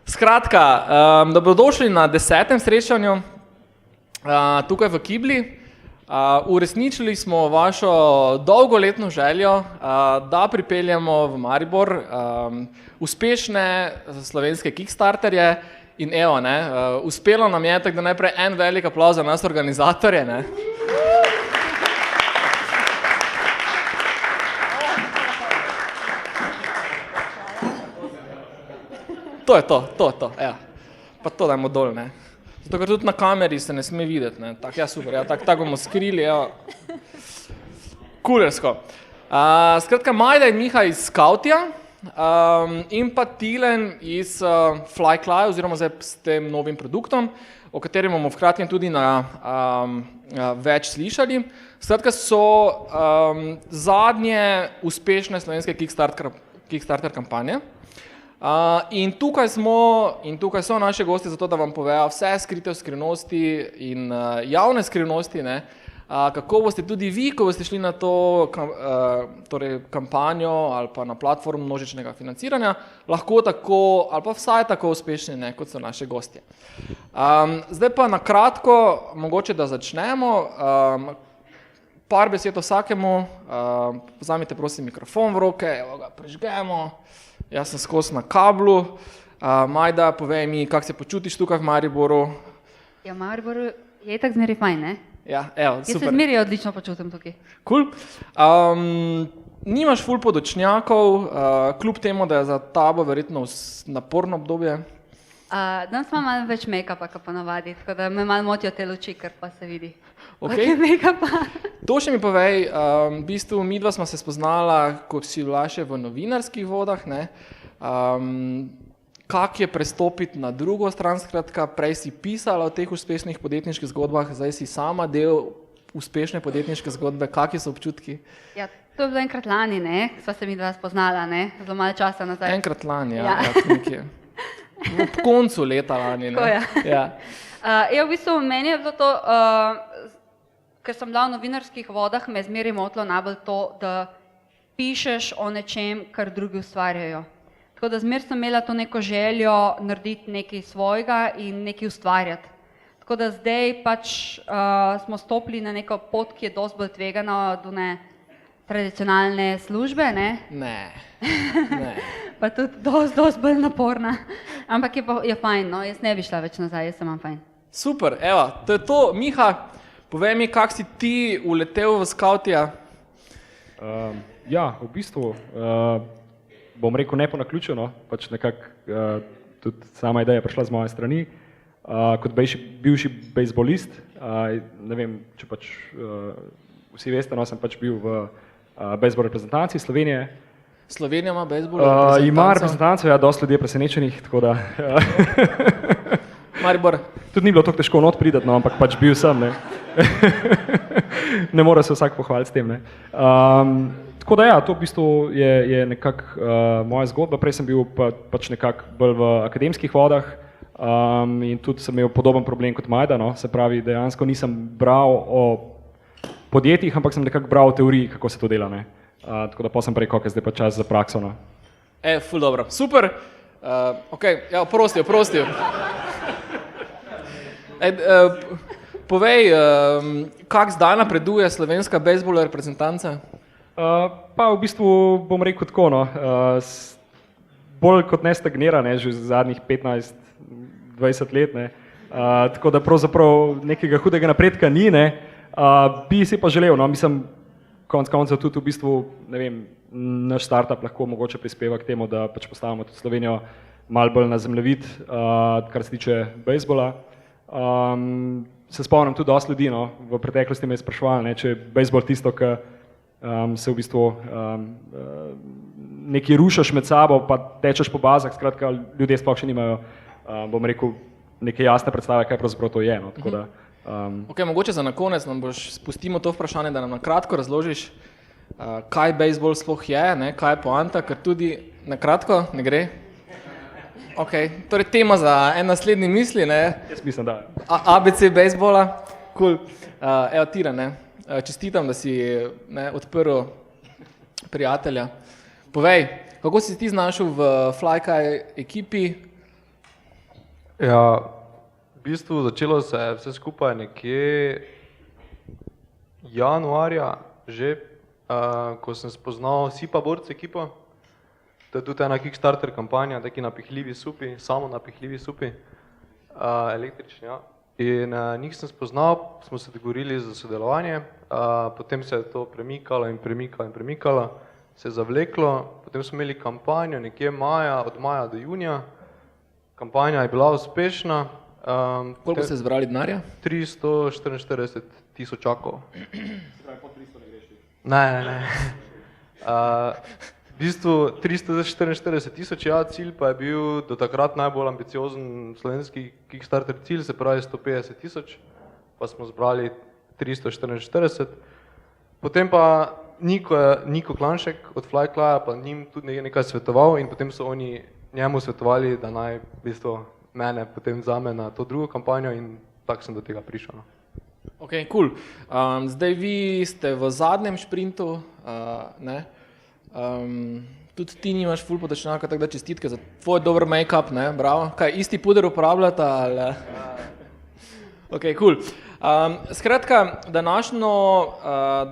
Skratka, dobrodošli na 10. srečanju tukaj v Kibli. Uresničili smo vašo dolgoletno željo, da pripeljemo v Maribor uspešne slovenske kickstarterje in evo, uspelo nam je, tako da najprej en velik aplavz za nas organizatorje. Ne. To je to, ja. Pa to dajmo dol, ne. Zato, ker tudi na kameri se ne sme videti, ne. Tak, ja, super, ja, tako bomo skrili, ja. Kulersko. Skratka, Majda in Miha iz Skautija in pa Tilen iz Flycly, oziroma zdaj s tem novim produktom, o katerem bomo v kratkem tudi več slišali. Skratka, so zadnje uspešne slovenske Kickstarter kampanje. In tukaj so naše gosti zato, da vam povejo vse skrite skrivnosti in javne skrivnosti, ne, kako boste tudi vi, ko boste šli na to kampanjo ali pa na platform množičnega financiranja, lahko tako ali pa vsaj tako uspešni, ne, kot so naše gostje. Zdaj pa na kratko, mogoče da začnemo, par besed vsakemu, vzamite prosim mikrofon v roke, evo ga prižgemo. Jaz sem skos na kablu. Majda, povej mi, kako se počutiš tukaj v Mariboru? Ja, v Mariboru je itak zmeri fajn, ne? Ja, evo, super. Jaz se zmeri odlično počutim tukaj. Cool. Nimaš ful podočnjakov, kljub temu, da je za tabo verjetno naporno obdobje? Danes imam malo več make-upa, kot ponavadi, tako da me malo motijo te luči, ker pa se vidi. Okay. Make-upa. To še mi povej, v bistvu midva sva se spoznala, ko si bila še v novinarskih vodah, ne? Kak je prestopiti na drugo stran, skratka, prej si pisala o teh uspešnih podjetniških zgodbah, zdaj si sama del uspešne podjetniške zgodbe, kakšni so občutki? Ja, to je bilo enkrat lani, ne? Sva se midva spoznala, ne? Zelo malo časa nazaj. Enkrat lani, ja. Nekje. V koncu leta lani, ne? Ja. V bistvu meni je bilo to, ker sem bila v novinarskih vodah, me je zmeraj motilo najbolj to, da pišeš o nečem, kar drugi ustvarjajo. Tako da zmeraj sem imela to neko željo narediti nekaj svojega in nekaj ustvarjati. Tako da zdaj pač smo stopili na neko pot, ki je dosti bolj tvegana od tradicionalne službe, ne? Ne. Pa tudi dosti bolj naporna. Ampak je fajn, no, jaz ne bi šla več nazaj, jaz sem vam fajn. Super, evo, to je to. Miha, povej mi, kak si ti uletel v Skautija? Ja, v bistvu, bom rekel ne po naključju, no, pač nekako tudi sama ideja prišla z moje strani. Kot bivši bejzbolist, ne vem, če pač vsi veste, no, sem pač bil v bejzbol reprezentaciji Slovenije. Slovenija ima bejzbol reprezentanco? Ima reprezentacijo, ja, dosti ljudi je presenečenih, tako da... Maribor. Tudi ni bilo tako težko not prideti, no, ampak pač bil sem, ne. Ne mora se vsak pohvaliti s tem, ne. Tako da ja, to v bistvu je nekako moja zgodba. Prej sem bil pač nekako bolj v akademskih vodah in tudi sem imel podoben problem kot Majda, no. Se pravi, dejansko nisem bral o podjetjih, ampak sem nekako bral o teoriji, kako se to dela, ne. Tako da pa sem rekel, zdaj pa čas za prakso, no. Ful dobro, super. Ok, ja, oprosti. Povej, kak zdaj napreduje slovenska bejzbol reprezentanca? Pa v bistvu bom rekel tako, no, bolj kot ne stagnira, ne, že zadnjih 15-20 let, ne, tako da pravzaprav nekega hudega napredka ni, ne, bi si pa želel, no, mislim, konec koncev tudi v bistvu, ne vem, naš startup lahko mogoče prispeva k temu, da pač postavimo tudi Slovenijo malo bolj na zemljevid, kar se tiče bejzbola. Se spomnim tudi dosti ljudi, no, v preteklosti me je spraševalo, ne, če je bejzbol tisto, ki se v bistvu nekaj rušaš med sabo, pa tečeš po bazah, skratka, ljudje sploh še nimajo, bom rekel, neke jasne predstave, kaj pravzaprav to je, no, tako da... Ok, mogoče za na konec nam spustimo to vprašanje, da nam na kratko razložiš, kaj bejzbol sploh je, ne, kaj je poanta, ker tudi na kratko ne gre. Ok, torej tema za en naslednji misli, ne? Jaz mislim, da. ABC bejzbola, cool. Evo, Tira, ne? Čestitam, da si odprl prijatelja. Povej, kako si ti znašel v Flycly ekipi, Ja, v bistvu začelo se je vse skupaj nekje januarja že, ko sem spoznal Sipa Borc ekipo. To je tudi ena Kickstarter kampanja, taki napihljivi supi, samo napihljivi supi, električni, ja. In njih sem spoznal, smo se dogovorili za sodelovanje, potem se je to premikalo in premikalo, se je zavleklo, potem smo imeli kampanjo nekje od maja do junija, kampanja je bila uspešna. Koliko ste zbrali denarja? 344 tisočakov. Ne. V bistvu 344 tisoč, ja, cilj pa je bil do takrat najbolj ambiciozen slovenski Kickstarter cilj, se pravi 150 tisoč, pa smo zbrali 344. Potem pa Niko Klanšek od Flyklaja pa njim tudi nekaj svetoval in potem so oni njemu svetovali, da naj v bistvu mene potem vzame na to drugo kampanjo in tako sem do tega prišel. No. Ok, cool. Zdaj vi ste v zadnjem šprintu, ne? Tudi ti nimaš ful podačnjaka, tako da čestitke za tvoj dober make-up, ne? Bravo. Kaj, isti puder uporabljata ali? Ok, cool. Skratka,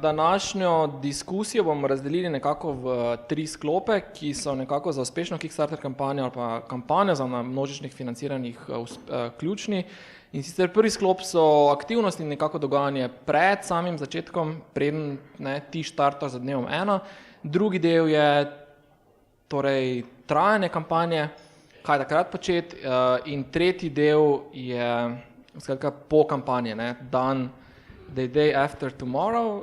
današnjo diskusijo bomo razdelili nekako v 3 sklope, ki so nekako za uspešno Kickstarter kampanjo ali pa kampanjo za množičnih financiranjih ključni. In sicer prvi sklop so aktivnosti in nekako dogajanje pred samim začetkom, preden ti štartaš za dnevom 1. Drugi del je torej trajanje kampanje, kaj takrat početi, in tretji del je skratka po kampanji, dan, the day after tomorrow,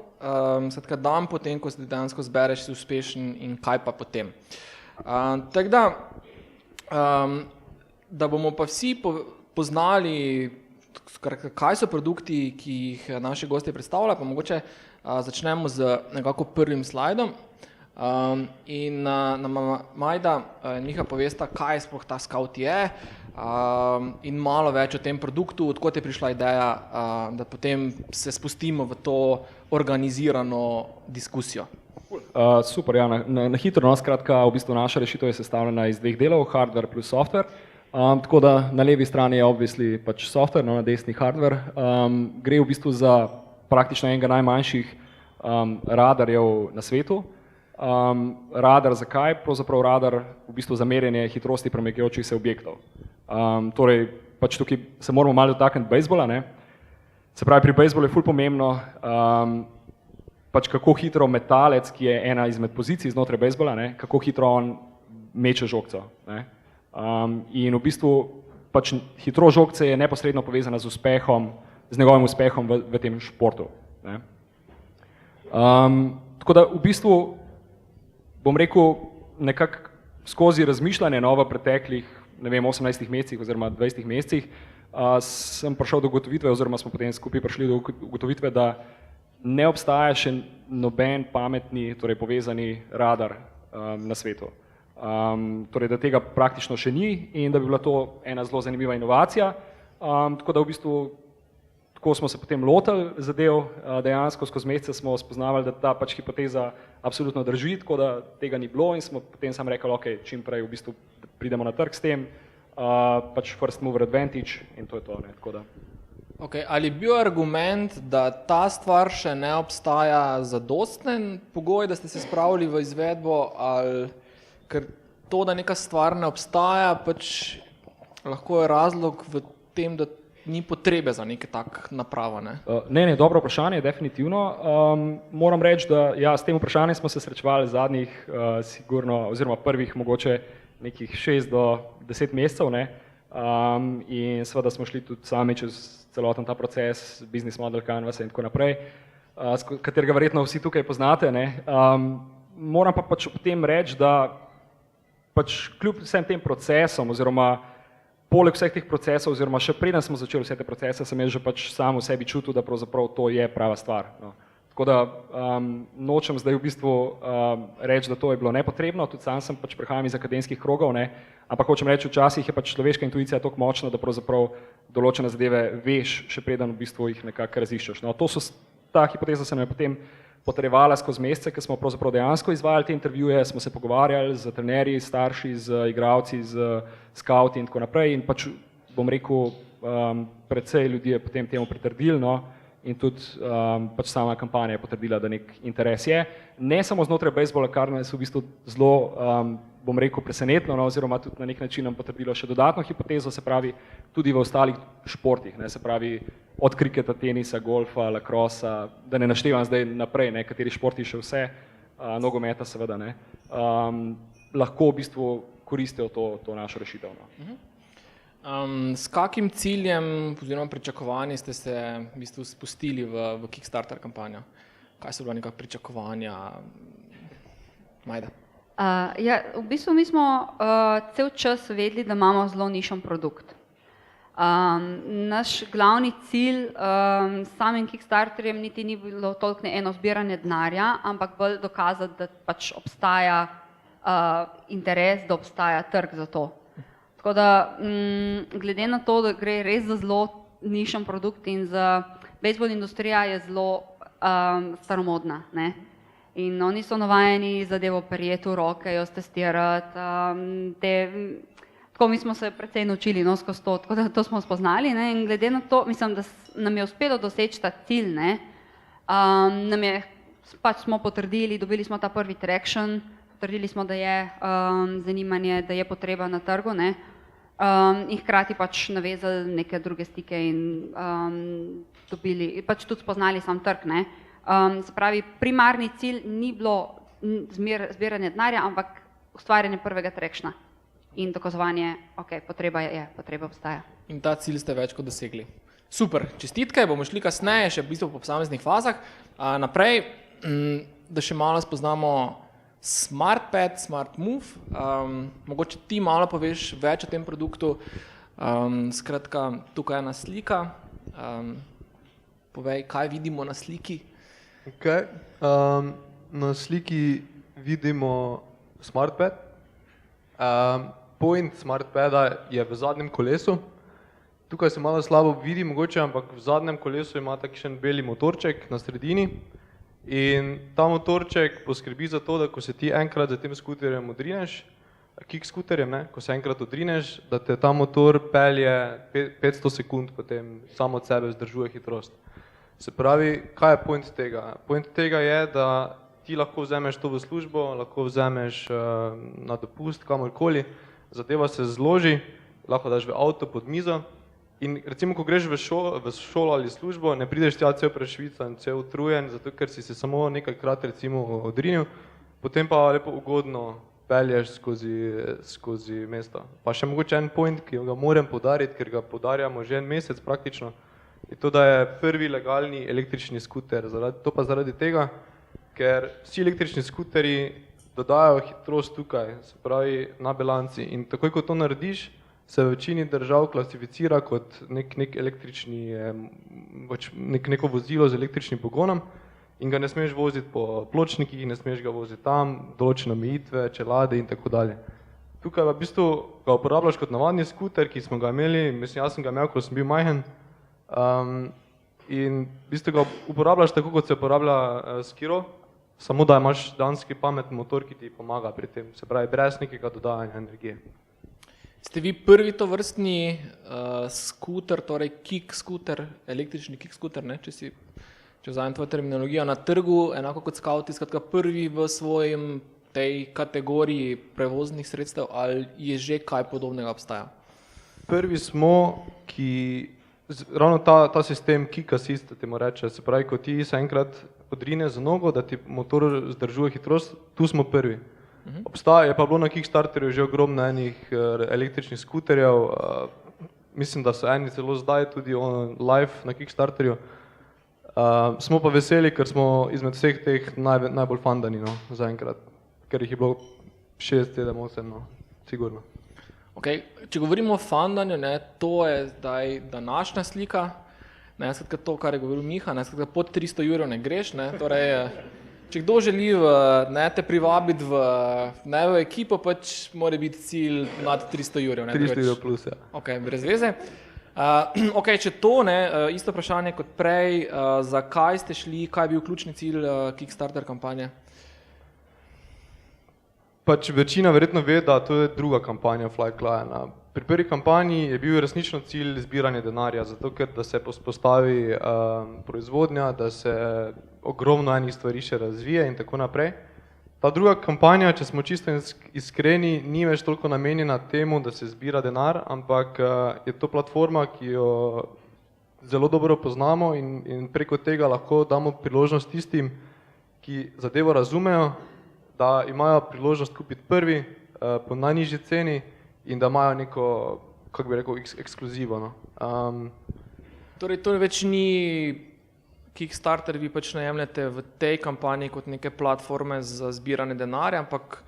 skratka dan potem, ko se dejansko zbereš, si uspešen in kaj pa potem. Tako da bomo pa vsi poznali, kaj so produkti, ki jih naši gostje predstavljajo, pa mogoče začnemo z nekako prvim slajdom. In nam Majda Miha povesta, kaj sploh ta Scout je in malo več o tem produktu, odkot je prišla ideja, da potem se spustimo v to organizirano diskusijo. Super, ja, na hitro, no, skratka, v bistvu naša rešitev je sestavljena iz 2 delov, hardware plus software. Tako da na levi strani je obviously pač software, no, na desni hardware. Gre v bistvu za praktično enega najmanjših radarjev na svetu. Radar zakaj? Pravzaprav radar v bistvu za merjenje hitrosti premikajočih se objektov. Torej, pač tukaj se moramo malo dotakniti bejzbola, ne? Se pravi, pri bejzbolu je ful pomembno, pač kako hitro metalec, ki je ena izmed pozicij znotraj bejzbola, ne? Kako hitro on meče žogco, ne? In v bistvu pač hitrost žogce je neposredno povezana z uspehom, z njegovim uspehom v tem športu, ne? Tako da v bistvu bom rekel, nekako skozi razmišljanje v preteklih, ne vem, 18 mesecih oziroma 20 mesecih, sem prišel do ugotovitve, oziroma smo potem skupaj prišli do ugotovitve, da ne obstaja še noben pametni, torej povezani radar na svetu. Torej, da tega praktično še ni in da bi bila to ena zelo zanimiva inovacija. Tako da v bistvu tako smo se potem lotili zadev, dejansko skozi mesece smo spoznavali, da ta pač hipoteza absolutno drži, tako da tega ni bilo in smo potem sam rekli, ok, čim prej v bistvu pridemo na trg s tem, pač first mover advantage in to je to, ne, tako da. Ok, ali je bil argument, da ta stvar še ne obstaja zadosten pogoj, da ste se spravili v izvedbo, ali ker to, da neka stvar ne obstaja, pač lahko je razlog v tem, da ni potrebe za neke tak naprava, ne? Ne, dobro vprašanje, definitivno. Moram reči, da ja, s tem vprašanjem smo se srečevali zadnjih sigurno, oziroma prvih mogoče nekih 6 do 10 mesecev, ne? In seveda smo šli tudi sami čez celoten ta proces, business model canvasa in tako naprej, katerega verjetno vsi tukaj poznate, ne? Moram pa pač potem reči, da pač kljub vsem tem procesom oziroma poleg vseh teh procesov, oziroma še preden smo začeli vse te procese, sem jaz že pač sam v sebi čutil, da pravzaprav to je prava stvar, no. Tako da nočem zdaj v bistvu reči, da to je bilo nepotrebno, tudi sam sem pač prihajam iz akademskih krogov, ne, ampak hočem reči, včasih je pač človeška intuicija toliko močna, da pravzaprav določene zadeve veš, še preden v bistvu jih nekako raziščeš. No, ta hipoteza se nam je potem potrjevala skozi mesece, ker smo pravzaprav dejansko izvajali te intervjuje, smo se pogovarjali z trenerji, starši, z igralci, z skauti in tako naprej in pač bom rekel, precej ljudi je potem temu pritrdilo, no, in tudi pač sama kampanja je potrdila, da nek interes je. Ne samo znotraj bejzbola, kar nas v bistvu zelo, bom rekel, presenetno, no, oziroma tudi na nek način nam potrdilo še dodatno hipotezo, se pravi tudi v ostalih športih, ne, se pravi od kriketa, tenisa, golfa, lacrossa, da ne naštevam zdaj naprej, ne, kateri športi še vse, nogometa seveda, ne, lahko v bistvu koristijo to našo rešitev. No. S kakim ciljem oziroma pričakovanji ste se v bistvu spustili v Kickstarter kampanjo? Kaj so bila neka pričakovanja? Majda. Ja, v bistvu mi smo cel čas vedeli, da imamo zelo nišen produkt. Naš glavni cilj s samim Kickstarterjem niti ni bilo toliko eno zbiranje denarja, ampak bolj dokazati, da pač obstaja interes, da obstaja trg za to. Tako da, glede na to, da gre res za zelo nišen produkt in za bejzbol industrija je zelo staromodna, ne? In oni so navajeni zadevo prijeti v roke, jo testirati, tako mi smo se precej naučili, no, skozi to, tako da to smo spoznali, ne? In glede na to, mislim, da nam je uspelo doseči ta cilj, ne? Nam je, pač smo potrdili, dobili smo ta prvi traction, potrdili smo, da je zanimanje, da je potreba na trgu, ne? In hkrati pač navezali neke druge stike in dobili, pač tudi spoznali sam trg, ne? Se pravi, primarni cilj ni bilo zbiranje denarja, ampak ustvarjanje prvega trekšna in dokazovanje, ok, potreba je, potreba obstaja. In ta cilj ste več kot dosegli. Super, čestitke, bomo šli kasneje, še v bistvu po posameznih fazah. Naprej, da še malo spoznamo SmartPad, SmartMove, mogoče ti malo poveš več o tem produktu, skratka, tukaj je ena slika, povej, kaj vidimo na sliki. Okay. Na sliki vidimo SmartPad. Point SmartPada je v zadnjem kolesu. Tukaj se malo slabo vidi mogoče, ampak v zadnjem kolesu ima takšen beli motorček na sredini. In ta motorček poskrbi za to, da ko se ti enkrat za tem skuterjem odrineš, kick skuterjem, ne, ko se enkrat odrineš, da te ta motor pelje 500 sekund, potem samo od sebe vzdržuje hitrost. Se pravi, kaj je point tega? Point tega je, da ti lahko vzameš to v službo, lahko vzameš na dopust, kamorkoli, zadeva se zloži, lahko daš v avto pod mizo in recimo, ko greš v šolo ali službo, ne prideš tja cel prešvican, cel utrujen, zato ker si se samo nekajkrat recimo odrinil, potem pa lepo ugodno pelješ skozi mesto. Pa še mogoče en point, ki ga moram poudariti, ker ga poudarjamo že en mesec praktično, je to, da je prvi legalni električni skuter. To pa zaradi tega, ker vsi električni skuterji dodajajo hitrost tukaj, se pravi na bilanci. In takoj, ko to narediš, se v večini držav klasificira kot neko vozilo z električnim pogonom in ga ne smeš voziti po pločnikih, ne smeš ga voziti tam, določene omejitve, čelade in tako dalje. Tukaj v bistvu ga uporabljaš kot navadni skuter, ki smo ga imeli, mislim, jaz sem ga imel, ko sem bil majhen, in v bistvu ga uporabljaš tako, kot se uporablja skiro, samo da imaš danski pametni motor, ki ti pomaga pri tem, se pravi brez nekega dodajanja energije. Ste vi prvi tovrstni skuter, torej kick skuter, električni kick skuter, ne, če vzamem tvojo terminologijo, na trgu, enako kot skauti, skratka prvi v svojem tej kategoriji prevoznih sredstev, ali je že kaj podobnega obstaja? Prvi smo, ravno ta sistem kick assist, da temu reče, se pravi, ko ti se enkrat odrine za nogo, da ti motor zdržuje hitrost, tu smo prvi. Je pa bilo na Kickstarterju že ogromno enih električnih skuterjev, mislim, da so eni celo zdaj tudi live na Kickstarterju. Smo pa veseli, ker smo izmed vseh teh najbolj fandani, no, zaenkrat, ker jih je bilo 6, 7, 8, no, sigurno. Okay. Če govorimo o fandanju, ne, to je zdaj današnja slika, ne, skratka to, kar je govoril Miha, ne, skratka pod 300 € ne greš, ne, torej, če kdo želi te privabiti v ekipo, pač mora biti cilj nad 300 €. 300 € plus, ja. Ok, brez veze. Ok, če to, ne, isto vprašanje kot prej, zakaj ste šli, kaj je bil ključni cilj Kickstarter kampanje? Pač večina verjetno ve, da to je druga kampanja Fly Client. Pri prvi kampanji je bil resnično cilj zbiranje denarja, zato ker da se vzpostavi proizvodnja, da se ogromno enih stvari še razvije in tako naprej. Ta druga kampanja, če smo čisto iskreni, ni več toliko namenjena temu, da se zbira denar, ampak je to platforma, ki jo zelo dobro poznamo in preko tega lahko damo priložnost tistim, ki zadevo razumejo, da imajo priložnost kupiti prvi po najnižji ceni in da imajo neko, kako bi rekel, ekskluzivo. No. Torej, to več ni Kickstarter, vi pač najemljate v tej kampanji kot neke platforme za zbiranje denarja, ampak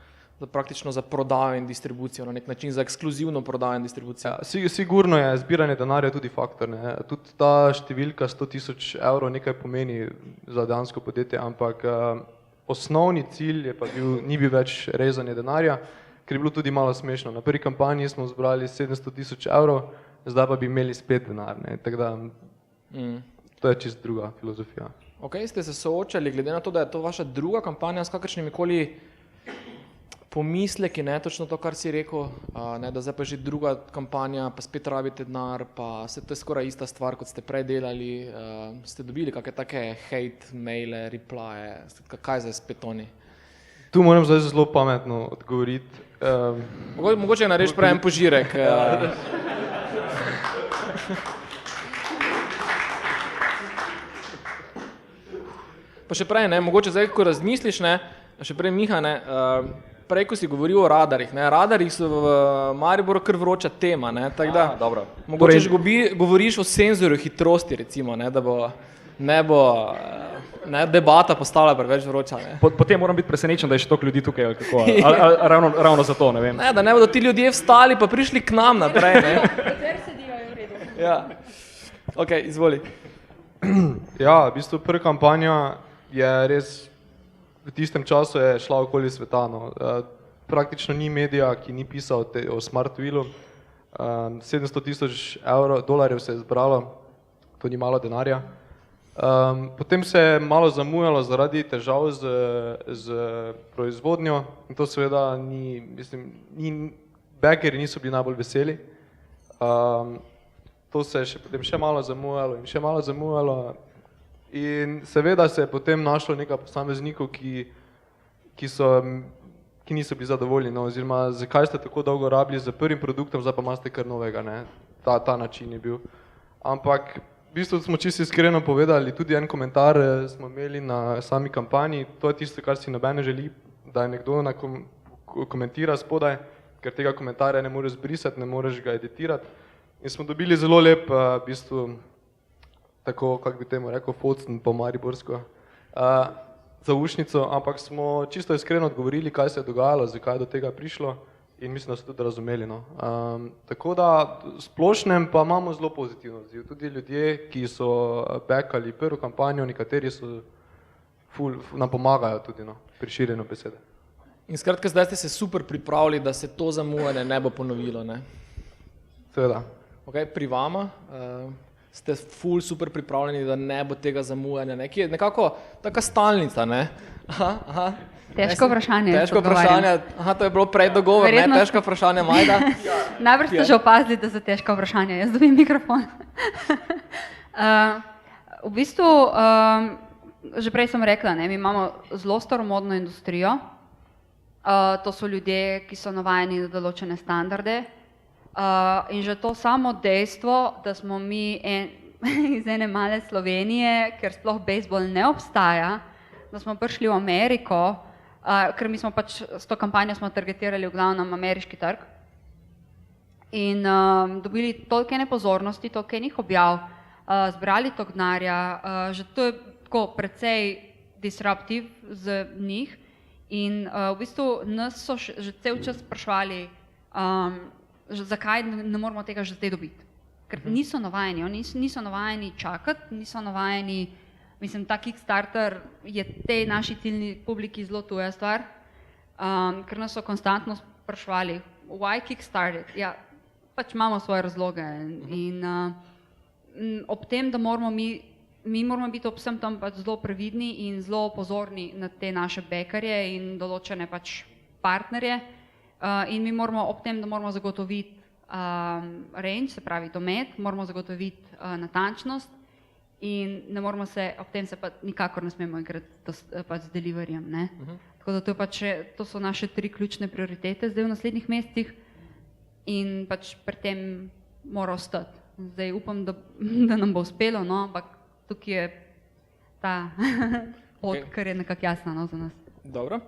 praktično za prodajo in distribucijo, na nek način za ekskluzivno prodajo in distribucijo. Ja, sigurno je zbiranje denarja tudi faktor. Ne. Tudi ta številka 100.000 evrov nekaj pomeni za dejansko podjetje, ampak osnovni cilj je pa ni bil več rezanje denarja, ker je bilo tudi malo smešno. Na prvi kampanji smo zbrali 700.000 evrov, zdaj pa bi imeli spet denar. Ne. Tako da to je čisto druga filozofija. Ok, ste se soočali, glede na to, da je to vaša druga kampanja, s kakršnimi koli pomisleki, ne, točno to, kar si rekel, ne, da zdaj pa že druga kampanja, pa spet rabite denar, pa se to je skoraj ista stvar, kot ste prej delali, ste dobili kakšne take hate maile, replye, kaj zdaj spet oni? Tu moram zdaj zelo pametno odgovoriti. Mogoče narediš prej en požirek. Pa še prej, ne, mogoče zdaj, ko razmisliš, ne, še prej Miha, ne, prej, ko si govoril o radarjih, ne, radarjih so v Mariboru kar vroča tema, ne, tako da, mogoče govoriš o senzorju hitrosti, recimo, ne, da bo, ne bo, ne, debata postala preveč vroča, ne. Potem moram biti presenečen, da je še toliko ljudi tukaj, ali kako, ravno zato, ne vem. Ne, da ne bodo ti ljudje vstali pa prišli k nam naprej, ne. Dokler sedijo, je v redu. Ja, ok, izvoli. Ja, v bistvu prva kampanja je res, v tistem času je šla okoli sveta. No. Praktično ni medija, ki ni pisal o Smart Wheelu. 700.000 dolarjev se je zbralo, to ni malo denarja. Potem se je malo zamujalo zaradi težav z proizvodnjo in to seveda ni, mislim, backeri niso bili najbolj veseli. To se je potem še malo zamujalo in še malo zamujalo. In seveda se je potem našlo nekaj posameznikov, ki niso bili zadovoljni, no, oziroma zakaj ste tako dolgo rabili za prvim produktom, zdaj pa imate kar novega, ne. Ta način je bil. Ampak v bistvu smo čisto iskreno povedali, tudi en komentar smo imeli na sami kampanji, to je tisto, kar si noben ne želi, da je nekdo komentira spodaj, ker tega komentarja ne moreš zbrisati, ne moreš ga editirati. In smo dobili zelo lep, v bistvu, tako, kako bi temu rekel, focen po mariborsko, zaušnico, ampak smo čisto iskreno odgovorili, kaj se je dogajalo, zakaj je do tega prišlo in mislim, da so tudi razumeli. No. Tako da splošnem pa imamo zelo pozitivno odziv. Tudi ljudje, ki so backali prvo kampanjo, nekateri so nam pomagajo tudi, no, pri širjenju besede. In skratka, zdaj ste se super pripravili, da se to zamujanje ne bo ponovilo, ne? Seveda. Ok, pri vama? Ste super pripravljeni, da ne bo tega zamujanja, ne? Ki je nekako taka stalnica, ne? Aha. Težko vprašanje. Težko vprašanje, to je bilo prej dogovor, ne? Težko vprašanje, Majda. Najbrž ste že opazili, da so težko vprašanje, jaz dobim mikrofon. V bistvu, že prej sem rekla, ne, mi imamo zelo staromodno industrijo, to so ljudje, ki so navajeni na določene standarde, in že to samo dejstvo, da smo mi iz ene male Slovenije, ker sploh bejzbol ne obstaja, da smo prišli v Ameriko, ker mi smo pač s to kampanjo smo targetirali v glavnem ameriški trg in dobili toliko ene pozornosti, toliko enih objav, zbrali toliko denarja, že to je tako precej disruptiv z njih in v bistvu nas so že cel čas sprašvali, zakaj ne moramo tega že zdaj dobiti. Ker niso navajeni, oni niso navajeni čakati, niso navajeni, mislim, ta Kickstarter je tej naši ciljni publiki zelo tuja stvar, ker nas so konstantno sprašvali, why Kickstarter? Ja, pač imamo svoje razloge in ob tem, da moramo mi moramo biti ob vsem tam pač zelo previdni in zelo pozorni na te naše backerje in določene pač partnerje, in mi moramo ob tem, da moramo zagotoviti range, se pravi domet, moramo zagotoviti natančnost in ne moramo se, ob tem se pa nikakor ne smemo igrati pač z deliveryjem. Ne? Tako da to so naše 3 ključne prioritete zdaj v naslednjih mesecih in pač pri tem mora ostati. Zdaj upam, da nam bo uspelo, no, ampak tukaj je ta pot, kar je nekako jasna, no, za nas. Dobro.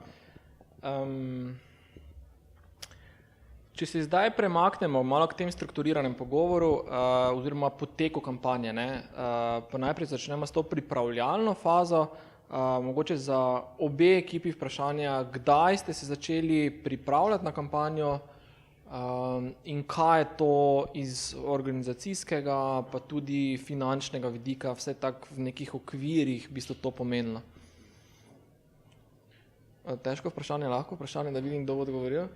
Če se zdaj premaknemo malo k tem strukturiranem pogovoru oziroma poteku kampanje, pa najprej začnemo s to pripravljalno fazo, mogoče za obe ekipi vprašanja, kdaj ste se začeli pripravljati na kampanjo in kaj je to iz organizacijskega pa tudi finančnega vidika, vse tako v nekih okvirih bi to pomenilo. Težko vprašanje, lahko vprašanje, da vidim, kdo bo odgovoril?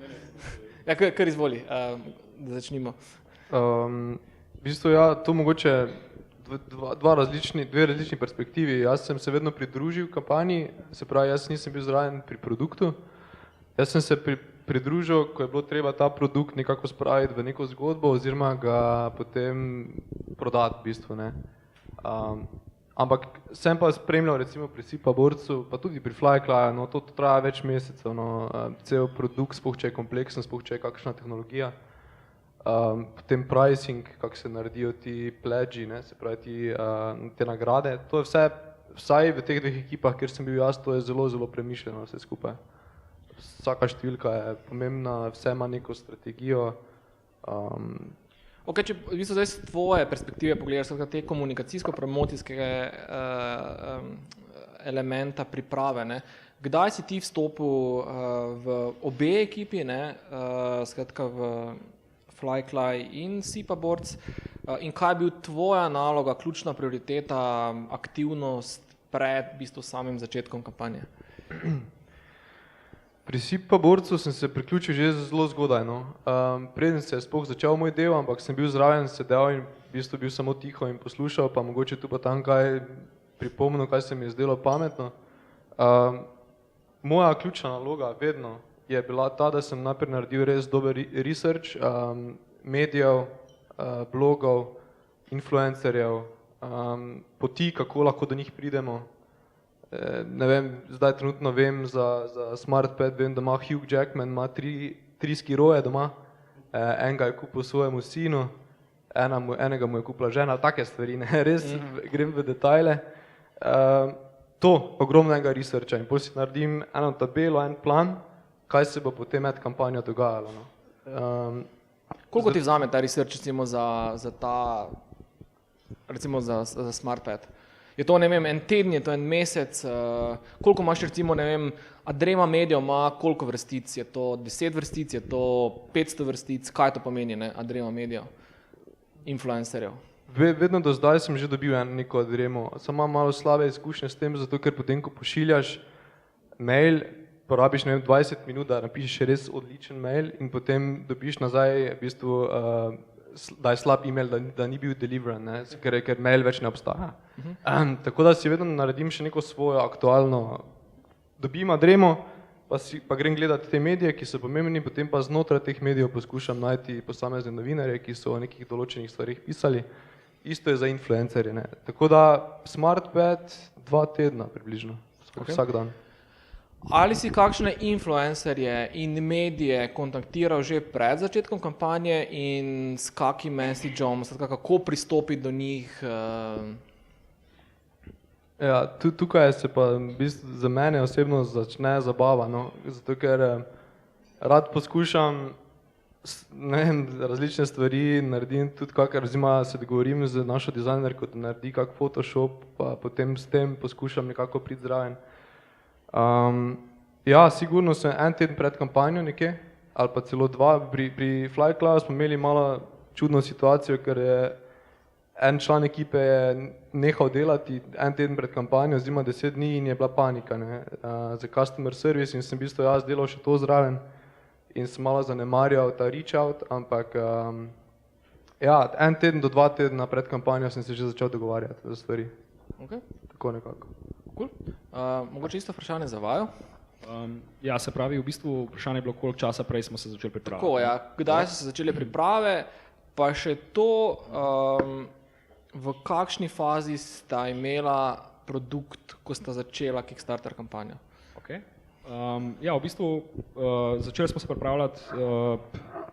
Ja, kar izvoli, da začnimo. V bistvu, ja, to mogoče dve različni perspektivi. Jaz sem se vedno pridružil kampanji, se pravi, jaz nisem bil zraven pri produktu. Jaz sem se pridružil, ko je bilo treba ta produkt nekako spraviti v neko zgodbo oziroma ga potem prodati v bistvu, ne. Ampak sem pa spremljal recimo pri Sipaborcu, pa tudi pri Flyclaju, no to traja več mesecev, no, cel produkt, sploh če je kompleksen, sploh če je kakšna tehnologija. Potem pricing, kako se naredijo ti pledži, ne, se pravi te nagrade, to je vse, vsaj v teh 2 ekipah, kjer sem bil jaz, to je zelo, zelo premišljeno vse skupaj. Vsaka številka je pomembna, vse ima neko strategijo. Ok, če v bistvu zdaj z tvoje perspektive pogledaš te komunikacijsko-promocijskega elementa priprave, ne? Kdaj si ti vstopil v obe ekipi, ne? Skratka v Flycly in Sipaborc in kaj je bil tvoja naloga, ključna prioriteta, aktivnost pred v bistvu samim začetkom kampanje? Pri Sipaborcu sem se priključil že zelo zgodaj, no. Preden se je sploh začel moj del, ampak sem bil zraven, sedel in v bistvu bil samo tiho in poslušal, pa mogoče tu pa tam kaj pripomnil, kaj se mi je zdelo pametno. Moja ključna naloga vedno je bila ta, da sem najprej naredil res dober research medijev, blogov, influencerjev, poti, kako lahko do njih pridemo. Ne vem, zdaj trenutno vem za SmartPad, vem, da ima Hugh Jackman, ima 3 skiroje doma, enega je kupil svojemu sinu, enega mu je kupila žena, take stvari, ne, res grem v detajle. To, ogromnega researcha in potem si naredim eno tabelo, en plan, kaj se bo potem med kampanjo dogajalo, no. Koliko ti vzame ta research recimo za ta, recimo za SmartPad? Je to, ne vem, en teden, je to en mesec, koliko imaš recimo, ne vem, Adrema Media ima koliko vrstic, je to 10 vrstic, je to 500 vrstic, kaj to pomeni, ne, Adrema Media, influencerjev? Vedno do zdaj sem že dobil neko Adremo, samo imam malo slabe izkušnje s tem, zato ker potem, ko pošiljaš mail, porabiš, ne vem, 20 minut, da napišeš res odličen mail in potem dobiš nazaj v bistvu da je slab email, da ni bil deliveran, ne, ker mail več ne obstaja. Tako da si vedno naredim še neko svojo aktualno, dobim Adremo, pa grem gledati te medije, ki so pomembni, potem pa znotraj teh medijev poskušam najti posamezne novinarje, ki so o nekih določenih stvarih pisali. Isto je za influencerje, ne. Tako da SmartPad 2 tedna približno, vsak dan. Ali si kakšne influencerje in medije kontaktiral že pred začetkom kampanje in s kakim messageom, kako pristopiti do njih? Ja, tukaj se pa v bistvu za mene osebno začne zabava, no, zato ker rad poskušam, ne vem, različne stvari naredim, tudi kakor se dogovorim z našo dizajnerko, da naredi kak Photoshop, pa potem s tem poskušam nekako priti zraven. Ja, sigurno sem en teden pred kampanjo nekje, ali pa celo 2. Pri Flyclaju smo imeli malo čudno situacijo, ker je en član ekipe je nehal delati en teden pred kampanjo, oziroma 10 dni in je bila panika, ne, za customer service in sem v bistvu jaz delal še to zraven in sem malo zanemarjal ta reach out, ampak ja, en teden do 2 tedna pred kampanjo sem se že začel dogovarjati za stvari. Okay. Tako nekako. Cool. Mogoče isto vprašanje za vaju. Ja, se pravi, v bistvu vprašanje je bilo, koliko časa prej smo se začeli pripravljati. Tako, ja. Kdaj so se začele priprave, pa še to, v kakšni fazi sta imela produkt, ko sta začela Kickstarter kampanjo? Okay. Ja, v bistvu začeli smo se pripravljati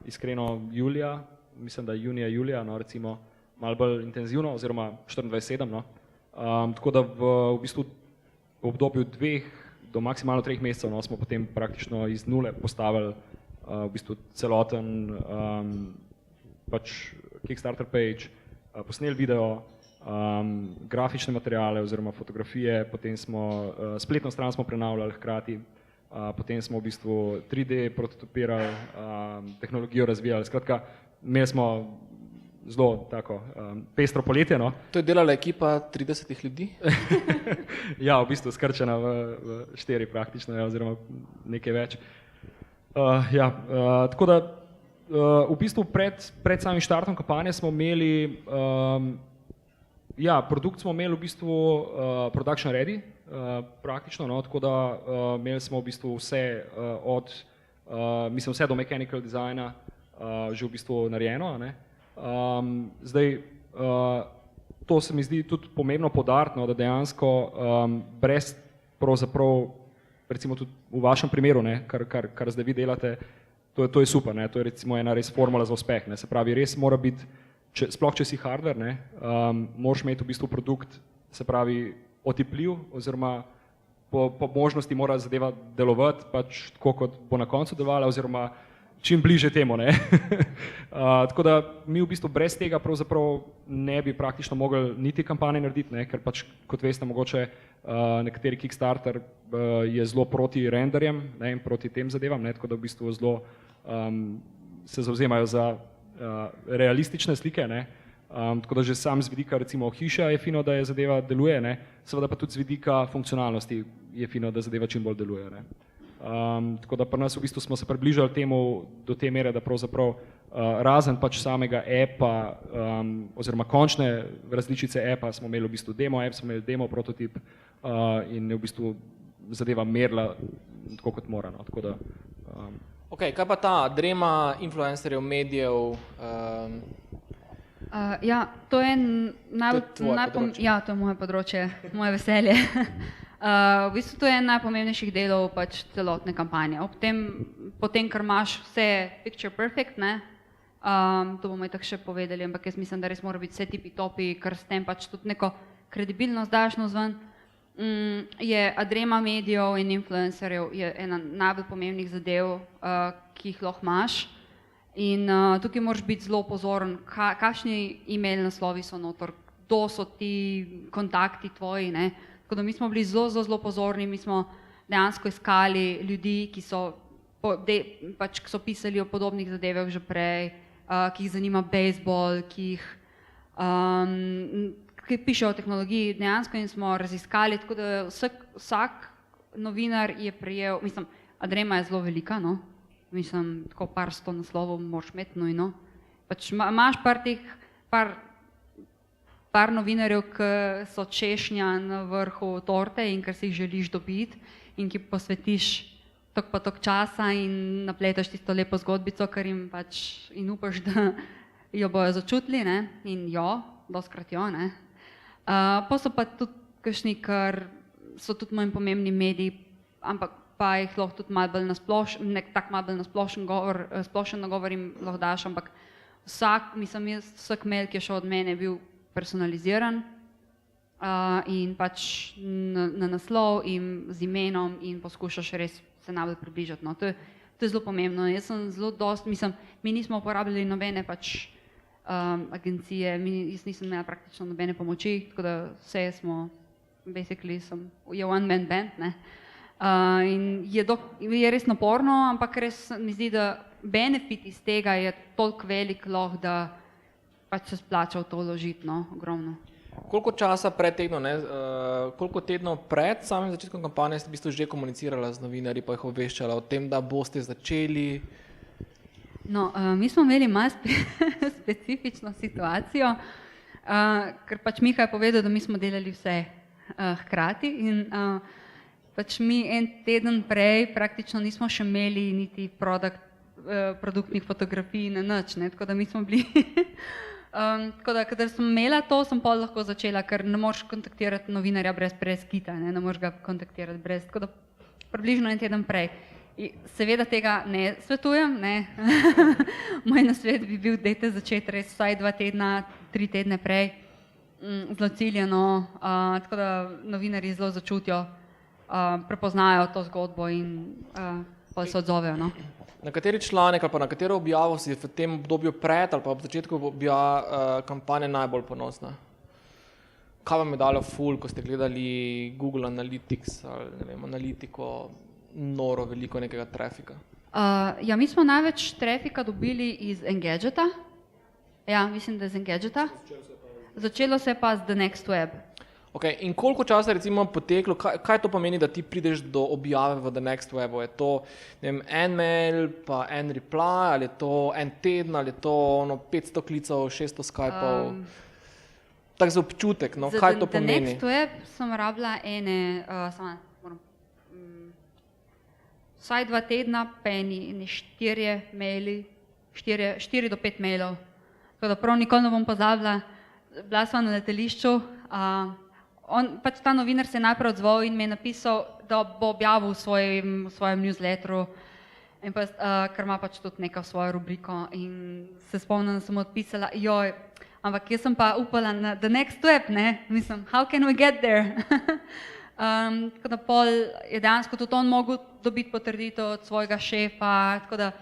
iskreno julija, mislim, da junija, julija, no, recimo malo bolj intenzivno, oziroma 24/7, no. Tako da v bistvu v obdobju 2 do maksimalno 3 mesecev, no, smo potem praktično iz nule postavili v bistvu celoten pač Kickstarter page, posneli video, grafične materiale oziroma fotografije, potem smo spletno stran smo prenavljali hkrati, potem smo v bistvu 3D prototipirali, tehnologijo razvijali, skratka, imeli smo zelo tako pestro poletje, no. To je delala ekipa 30 ljudi? Ja, v bistvu skrčena v 4 praktično, ja, oziroma nekaj več. Tako da v bistvu pred samim štartom kampanje smo imeli, produkt smo imeli v bistvu production ready, praktično, no, tako da imeli smo v bistvu vse vse do mechanical designa že v bistvu narejeno, ne. Zdaj, to se mi zdi tudi pomembno poudariti, no, da dejansko brez pravzaprav, recimo tudi v vašem primeru, ne, kar zdaj vi delate, to je super, ne, to je recimo ena res formula za uspeh, ne, se pravi, res mora biti, sploh če si hardware, ne, moraš imeti v bistvu produkt, se pravi, otipljiv, oziroma po možnosti mora zadeva delovati, pač tako, kot bo na koncu delovala, oziroma čim bliže temu, ne. Tako da mi v bistvu brez tega pravzaprav ne bi praktično mogli niti kampanje narediti, ne, ker pač, kot veste, mogoče nekateri Kickstarter je zelo proti renderjem, ne, in proti tem zadevam, ne, tako da v bistvu zelo se zavzemajo za realistične slike, ne. Tako da že sam z vidika recimo hiša je fino, da je zadeva deluje, ne, seveda pa tudi z vidika funkcionalnosti je fino, da zadeva čim bolj deluje, ne. Tako da pri nas v bistvu smo se približali temu do te mere, da pravzaprav razen pač samega appa oziroma končne različice appa smo imeli v bistvu demo app, smo imeli demo prototip in je v bistvu zadeva merila tako kot mora, no, tako da Ok, kaj pa ta drema influencerjev, medijev? To je področje. to je moje področje, moje veselje. V bistvu to je en najpomembnejših delov pač celotne kampanje. Potem, ker imaš vse picture perfect, ne, to bomo itak še povedali, ampak jaz mislim, da res mora biti vse tipi topi, ker s tem pač tudi neko kredibilnost daš navzven, je drema medijev in influencerjev je ena najbolj pomembnih zadev, ki jih lahko imaš. In tukaj moraš biti zelo pozoren, kakšni e-mail naslovi so notor, kdo so ti kontakti tvoji, ne. Tako da mi smo bili zelo pozorni, mi smo dejansko iskali ljudi, ki so pisali o podobnih zadevah že prej, ki jih zanima bejzbol, ki pišejo o tehnologiji dejansko in smo raziskali, tako da vsak novinar je prejel, mislim, drema je zelo velika, no, mislim, tako par 100 naslovov moraš imeti nujno, pač imaš par novinarjev, ki so češnja na vrhu torte in ker si jih želiš dobiti in ki posvetiš toliko pa toliko časa in napletaš tisto lepo zgodbico, ker jim pač in upaš, da jo bojo začutili, ne, in dostikrat jo, ne. Pa so pa tudi kakšni, ker so tudi manj pomembni mediji, ampak pa jih lahko tudi malo bolj na splošen nagovor jim lahko daš, ampak vsak mail, ki je šel od mene, je bil personaliziran in pač na naslov in z imenom in poskušaš res se najbolj približati, no. To je zelo pomembno. Jaz sem zelo mi nismo uporabljali nobene pač agencije, jaz nisem imela praktično nobene pomoči, tako da vse smo, basically je one man band, ne. In je res naporno, ampak res mi zdi, da benefit iz tega je toliko velik lahko, da pač se splača v to vložiti, no, ogromno. Koliko časa pred tednom, koliko tednov pred samim začetkom kampanje ste v bistvu že komunicirala z novinarji, pa jih obveščala o tem, da boste začeli? No, mi smo imeli malo specifično situacijo, ker pač Miha je povedal, da mi smo delali vse hkrati in pač mi en teden prej praktično nismo še imeli niti produktnih fotografij na nič, ne? Tako da mi smo bili, tako da, kadar sem imela to, sem pol lahko začela, ker ne moreš kontaktirati novinarja brez kita, ne moreš ga kontaktirati brez, tako da približno en teden prej. Seveda tega ne svetujem, ne. Moj nasvet bi bil, dajte začeti res vsaj 2 tedna, 3 tedne prej, zelo ciljano, tako da novinarji zelo začutijo, prepoznajo to zgodbo in pa se odzovejo. No. Na kateri članek ali pa na katero objavo si v tem obdobju pred ali pa ob začetku kampanje najbolj ponosna? Kaj vam je dalo ful, ko ste gledali Google Analytics ali ne vem, analitiko, noro veliko nekega trafika? Ja, mi smo največ trafika dobili iz Engadgeta. Ja, mislim, da iz Engadgeta. Začelo se pa z The Next Web. Okay. In koliko časa recimo poteklo, kaj to pomeni, da ti prideš do objave v The Next Webu? Je to ne vem, en mail, pa en reply, ali je to en teden, ali je to 500 klicev, 600 Skypeov? Tak za občutek, no, kaj to pomeni? Za The Next Web sem rabila vsaj 2 tedna, pa eni 4 maili, 4 do 5 mailov. Tako da prav nikoli ne bom pozabila, bila sva na letališču, pač ta novinar se je najprej odzval in mi je napisal, da bo objavil v svojem newsletteru, in pa, ker ima pač tudi neko svojo rubriko in se spomnim, da sem odpisala, joj, ampak jaz sem pa upala na The Next Web, ne, mislim, how can we get there? Tako da pol je dejansko tudi on mogel dobiti potrditev od svojega šefa, tako da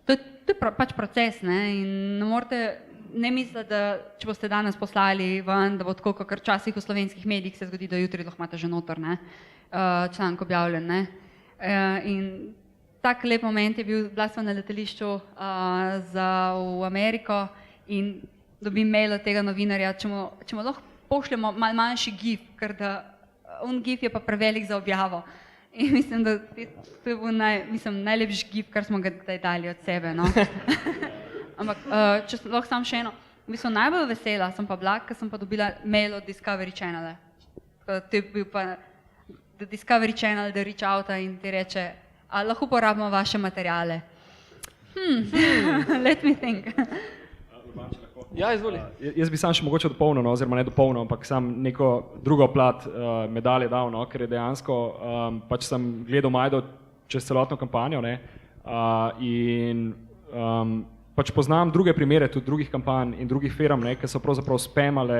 to je pač proces, ne, in ne morete ne misliti, da če boste danes poslali ven, da bo tako, ker včasih v slovenskih medijih se zgodi, da jutri lahko imate že noter, ne, članek objavljen, ne. In tak lep moment je bil, bila sem na letališču v Ameriko in dobim mail od tega novinarja, če mu lahko pošljemo malo manjši gif, ker da gif je pa prevelik za objavo. In mislim, da to je bil najlepši gif, kar smo ga dali od sebe, no. Ampak, če lahko sam še eno, mislim, najbolj vesela sem pa bila, ker sem pa dobila mail od Discovery Channela. To je bil pa Discovery Channel, da reach outa in ti reče, a lahko uporabimo vaše materiale. Let me think. Ja, izvoli. Jaz bi sam še mogoče dopolnil, no, oziroma ne dopolnil, ampak sam neko drugo plat medalje dal, no, ker je dejansko, pač sem gledal Majdo čez celotno kampanjo, ne, in pač poznam druge primere tudi drugih kampanj in drugih firm, ne, ki so pravzaprav spamale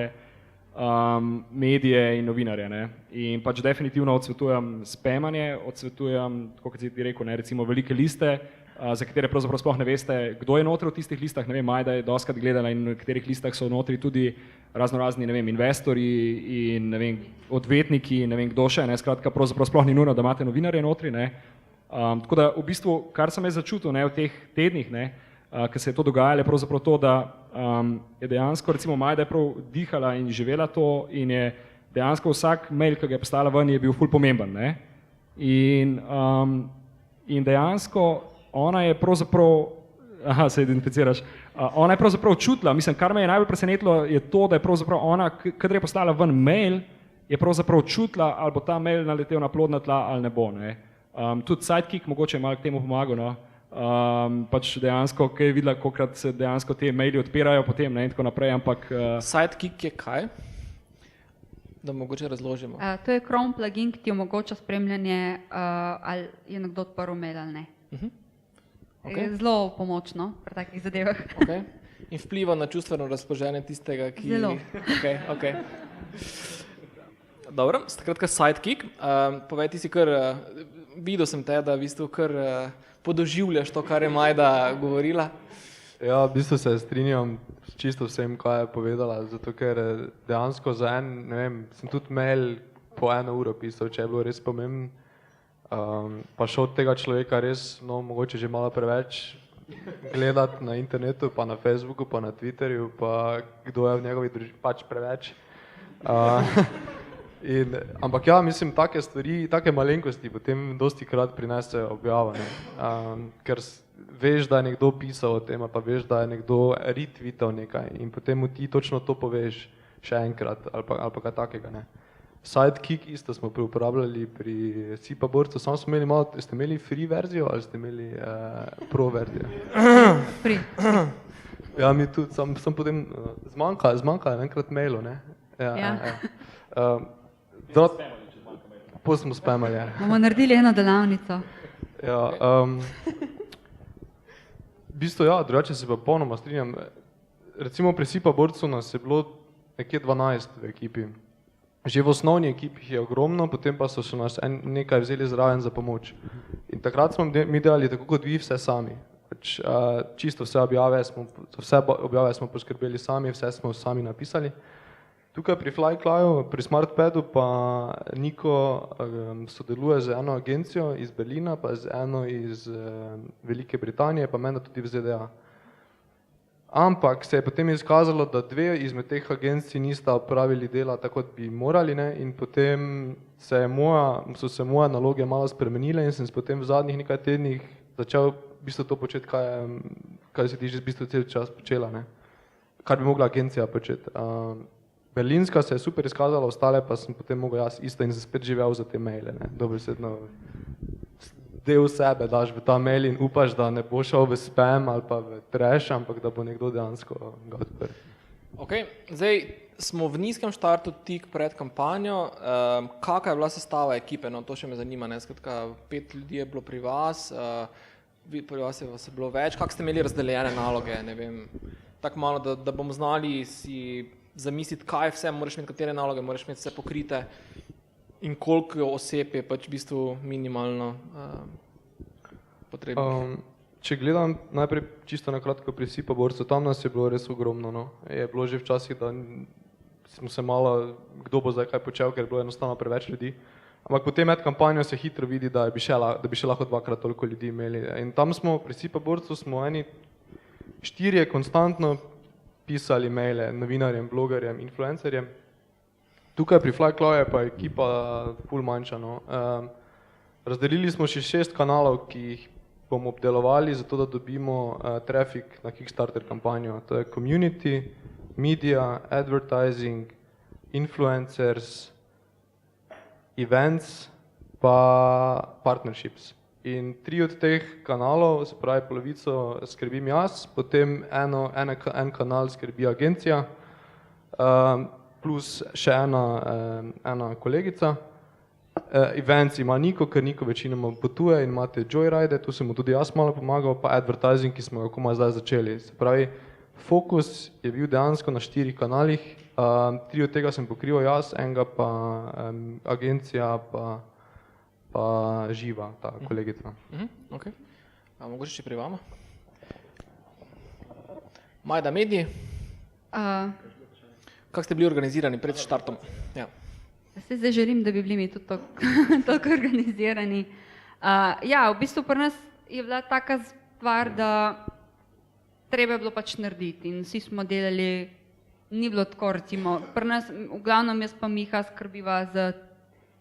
medije in novinarje, ne. In pač definitivno odsvetujem spamanje, odsvetujem, tako kot si ti rekel, ne, recimo velike liste, za katere pravzaprav sploh ne veste, kdo je notri v tistih listah, ne vem, Majda je doskrat gledala in v katerih listah so notri tudi raznorazni, ne vem, investorji in ne vem, odvetniki, ne vem, kdo še, ne, skratka, pravzaprav sploh ni nujno, da imate novinarje notri, ne. Tako da v bistvu, kar sem jaz začutil, ne, v teh tednih, ne, ker se je to dogajalo, je pravzaprav to, da je dejansko, recimo Majda je prav dihala in živela to in je dejansko vsak mail, ki ga je poslala ven, je bil ful pomemben, ne. In dejansko ona je pravzaprav, se identificiraš, ona je pravzaprav čutila, mislim, kar me je najbolj presenetilo, je to, da je pravzaprav ona, kadar je poslala ven mail, je pravzaprav čutila, ali bo ta mail naletel na plodna tla ali ne bo, ne. Tudi Sidekick mogoče je malo k temu pomagal, no. Pač dejansko, kaj je videla, kolikrat se dejansko te maili odpirajo potem, ne, in tako naprej, ampak... Sidekick je kaj? Da mogoče razložimo. To je Chrome plugin, ki ti omogoča spremljanje, ali je nekdo odprl mail ali ne. Okay. Zelo pomočno pri takih zadevah. Okay. In vpliva na čustveno razpoloženje tistega, ki... Zelo. Okay. Dobro, skratka Sidekick. Povej, ti si kar, videl sem te, da v bistvu kar podoživljaš to, kar je Majda govorila. Ja, v bistvu se strinjam s čisto vsem, kaj je povedala, zato ker dejansko za ne vem, sem tudi mail po 1 uro pisal, če je bilo res pomembno. Pa šel od tega človeka res, no, mogoče že malo preveč gledati na internetu, pa na Facebooku, pa na Twitterju, pa kdo je v njegovi družini, pač preveč. Ampak ja, mislim, take stvari, take malenkosti potem dosti krat prinesejo objava, ne. Ker veš, da je nekdo pisal o tem, pa veš, da je nekdo retweetal nekaj in potem mu ti točno to poveš še enkrat ali pa kaj takega, ne. Sidekick isto smo uporabljali pri SIPA borcu, samo smo imeli malo, ste imeli free verzijo ali ste imeli pro verzijo? Pri. Ja, mi tudi, sem potem zmanjka enkrat mailu, ne? Ja. Potem smo spamali, ja. Bomo naredili eno delavnico. Ja, v bistvu ja, drugače se pa polnoma strinjam. Recimo pri SIPA borcu nas je bilo nekje 12 v ekipi. Že v osnovni ekipi je ogromno, potem pa so še nas nekaj vzeli zraven za pomoč. In takrat smo mi delali tako kot vi vse sami. Čisto vse objave smo poskrbeli sami, vse smo sami napisali. Tukaj pri FlyClyu, pri SmartPadu pa Niko sodeluje z eno agencijo iz Berlina, pa z eno iz Velike Britanije, pa menda tudi v ZDA. Ampak se je potem izkazalo, da dve izmed teh agencij nista opravili dela tako, kot bi morali, ne? In potem so se moje naloge malo spremenile in sem se potem v zadnjih nekaj tednih začel v bistvu to početi, kaj si ti že v bistvu cel čas počela, ne? Kar bi mogla agencija početi. Berlinska se je super izkazala, ostale pa sem potem mogel jaz isto in sem spet živel za te maile, ne? Dobesedno del sebe daš v ta mail in upaš, da ne bo šel v spam ali pa v trash, ampak da bo nekdo dejansko ga odprl. Ok, zdaj smo v nizkem štartu tik pred kampanjo. Kakva je bila sestava ekipe? No, to še me zanima, ne? Skratka, 5 ljudi je bilo pri vas, pri vas je bilo več. Kako ste imeli razdeljene naloge? Ne vem, tako malo, da bomo znali si zamisliti, kaj vse moraš imeti, katere naloge moraš imeti vse pokrite in koliko oseb je pač v bistvu minimalno potrebno. Če gledam najprej čisto na kratko pri SIPA borcu, tam nas je bilo res ogromno, no. Je bilo že včasih, da smo se malo, kdo bo zdaj kaj počel, ker je bilo enostavno preveč ljudi. Ampak potem med kampanjo se hitro vidi, da bi še lahko 2-krat toliko ljudi imeli. In tam smo, pri SIPA borcu smo 4 konstantno pisali maile novinarjem, blogerjem, influencerjem. Tukaj pri FlyClyu je pa ekipa ful manjša, no. Razdelili smo še 6 kanalov, ki jih bomo obdelovali, zato da dobimo traffic na Kickstarter kampanjo. To je community, media, advertising, influencers, events pa partnerships. In 3 od teh kanalov, se pravi polovico skrbim jaz, potem en kanal skrbi agencija, plus še ena kolegica. Events ima Niko, ker Niko večinoma potuje in imate Joyride, tu sem mu tudi jaz malo pomagal, pa advertising, ki smo ga komaj zdaj začeli. Se pravi, fokus je bil dejansko na 4 kanalih, 3 od tega sem pokrival jaz, enega pa agencija, pa Živa, ta kolegica. Ok, mogoče še pri vama? Majda, mediji? Kako ste bili organizirani pred štartom? Ja. Zdaj želim, da bi bili mi tudi toliko organizirani. Ja, v bistvu pri nas je bila taka stvar, da treba je bilo pač narediti in vsi smo delali, ni bilo tako recimo. Pri nas, v glavnem jaz pa Miha skrbiva za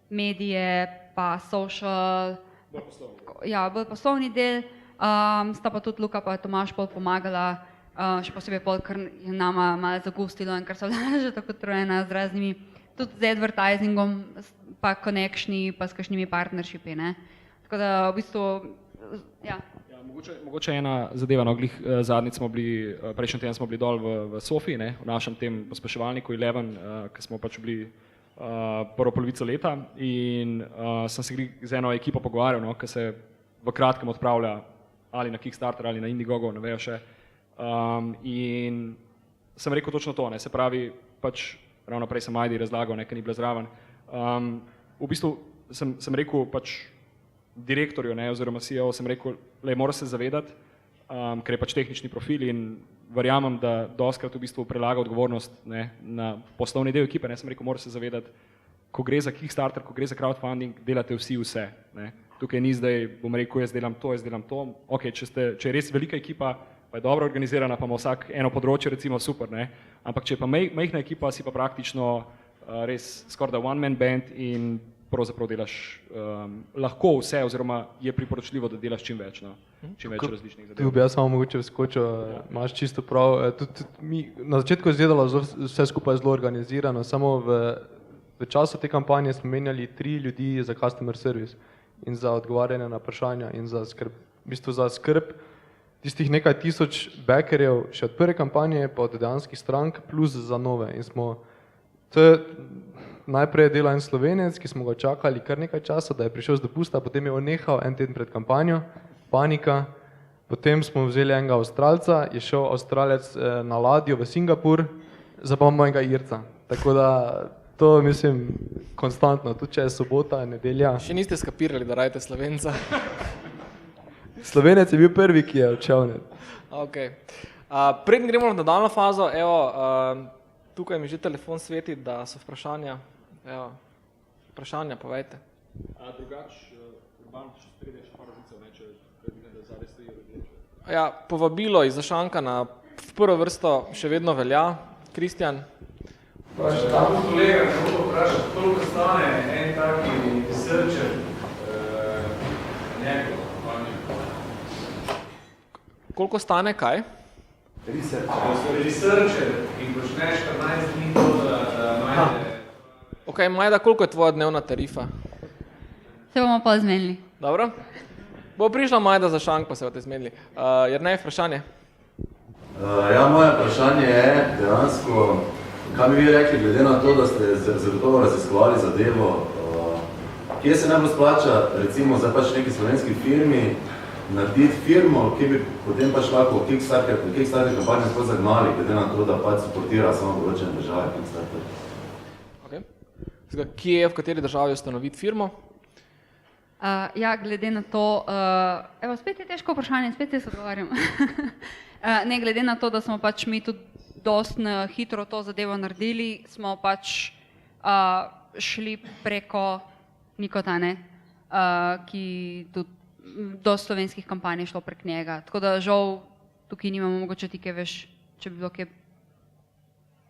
medije, pa social, bolj poslovni del, sta pa tudi Luka pa Tomaž pol pomagala, še posebej pol, ker je nama malo zagustilo in ker so bila že tako trojena z raznimi, tudi z advertisingom, pa connectioni, pa s kakšnimi partnershipi, ne. Tako da v bistvu, ja. Mogoče ena zadeva, no, glih zadnjič smo bili, prejšnji teden smo bili dol v Sofiji, ne, v našem tem pospeševalniku 11, ki smo pač bili prvo polovico leta in sem se z eno ekipo pogovarjal, no, ki se v kratkem odpravlja ali na Kickstarter ali na Indiegogo, ne vejo še. In sem rekel točno to, ne, se pravi, pač ravno prej sem Majdi razlagal, ne, ker ni bila zraven. V bistvu sem rekel pač direktorju, ne, oziroma CEO, sem rekel, mora se zavedati, ker je pač tehnični profil in verjamem, da dostikrat v bistvu prelaga odgovornost, ne, na poslovni del ekipe, ne, sem rekel, mora se zavedati, ko gre za Kickstarter, ko gre za crowdfunding, delate vsi vse, ne. Tukaj ni zdaj, bom rekel, jaz delam to, ok, če je res velika ekipa, pa je dobro organizirana, pa ima vsak eno področje, recimo super, ne, ampak če je pa majhna ekipa, si pa praktično res skoraj da one-man band in pravzaprav delaš lahko vse, oziroma je priporočljivo, da delaš čim več, no, čim več različnih zadev. Tu bi jaz samo mogoče vskočil, imaš čisto prav, na začetku je izgledalo vse skupaj zelo organizirano, samo v času te kampanje smo menjali 3 ljudi za customer service in za odgovarjanje na vprašanja in za skrb, v bistvu za skrb tistih nekaj tisoč backerjev še od prve kampanje pa od dejanskih strank plus za nove. In smo, to je najprej delal en Slovenec, ki smo ga čakali kar nekaj časa, da je prišel z dopusta, potem je odnehal en teden pred kampanjo, panika, potem smo vzeli enega Avstralca, je šel Avstralec na ladjo v Singapur, zdaj pa imamo enega Irca. Tako da to mislim konstantno, tudi če je sobota, nedelja. Še niste skapirali, da radite Slovenca. Slovenec je bil prvi, ki je odšel. Okay. Preden gremo na nadaljno fazo, evo, tukaj mi že telefon sveti, da so vprašanja. Evo, vprašanja, povejte. Drugač, Urban, če prideš par razlicev, ne, če vidim, da zadaj stoji rdeče. Ja, povabilo iz Zašanka v prvo vrsto še vedno velja. Kristjan. Tam kolega, ne bodo vprašati, koliko stane en taki researcher njegov? Koliko stane kaj? Researcher in počneš 14 dni to, da najde. Ok, Majda, koliko je tvoja dnevna tarifa? Se bomo pa zmenili. Dobro. Bo prišla Majda za šank, pa se boste zmenili. Jernej, vprašanje? Ja, moje vprašanje je dejansko, kaj bi vi rekli, glede na to, da ste zagotovo raziskovali zadevo, kje se najbolj splača, recimo zdaj pač neki slovenski firmi, narediti firmo, ki bi potem pač lahko Kickstarter kampanje sploh zagnali, glede na to, da pač suportira samo določene države Kickstarter. Okay. Kje je, v kateri državi ustanoviti firmo? Ja, glede na to, evo, spet je težko vprašanje, spet se odgovarjam. Ne, glede na to, da smo pač mi tudi dosti hitro to zadevo naredili, smo pač šli preko Nikotane, ki tudi do slovenskih kampanj je šlo prek njega. Tako da žal tukaj nimamo mogoče ti kaj veš, če bi bilo kaj.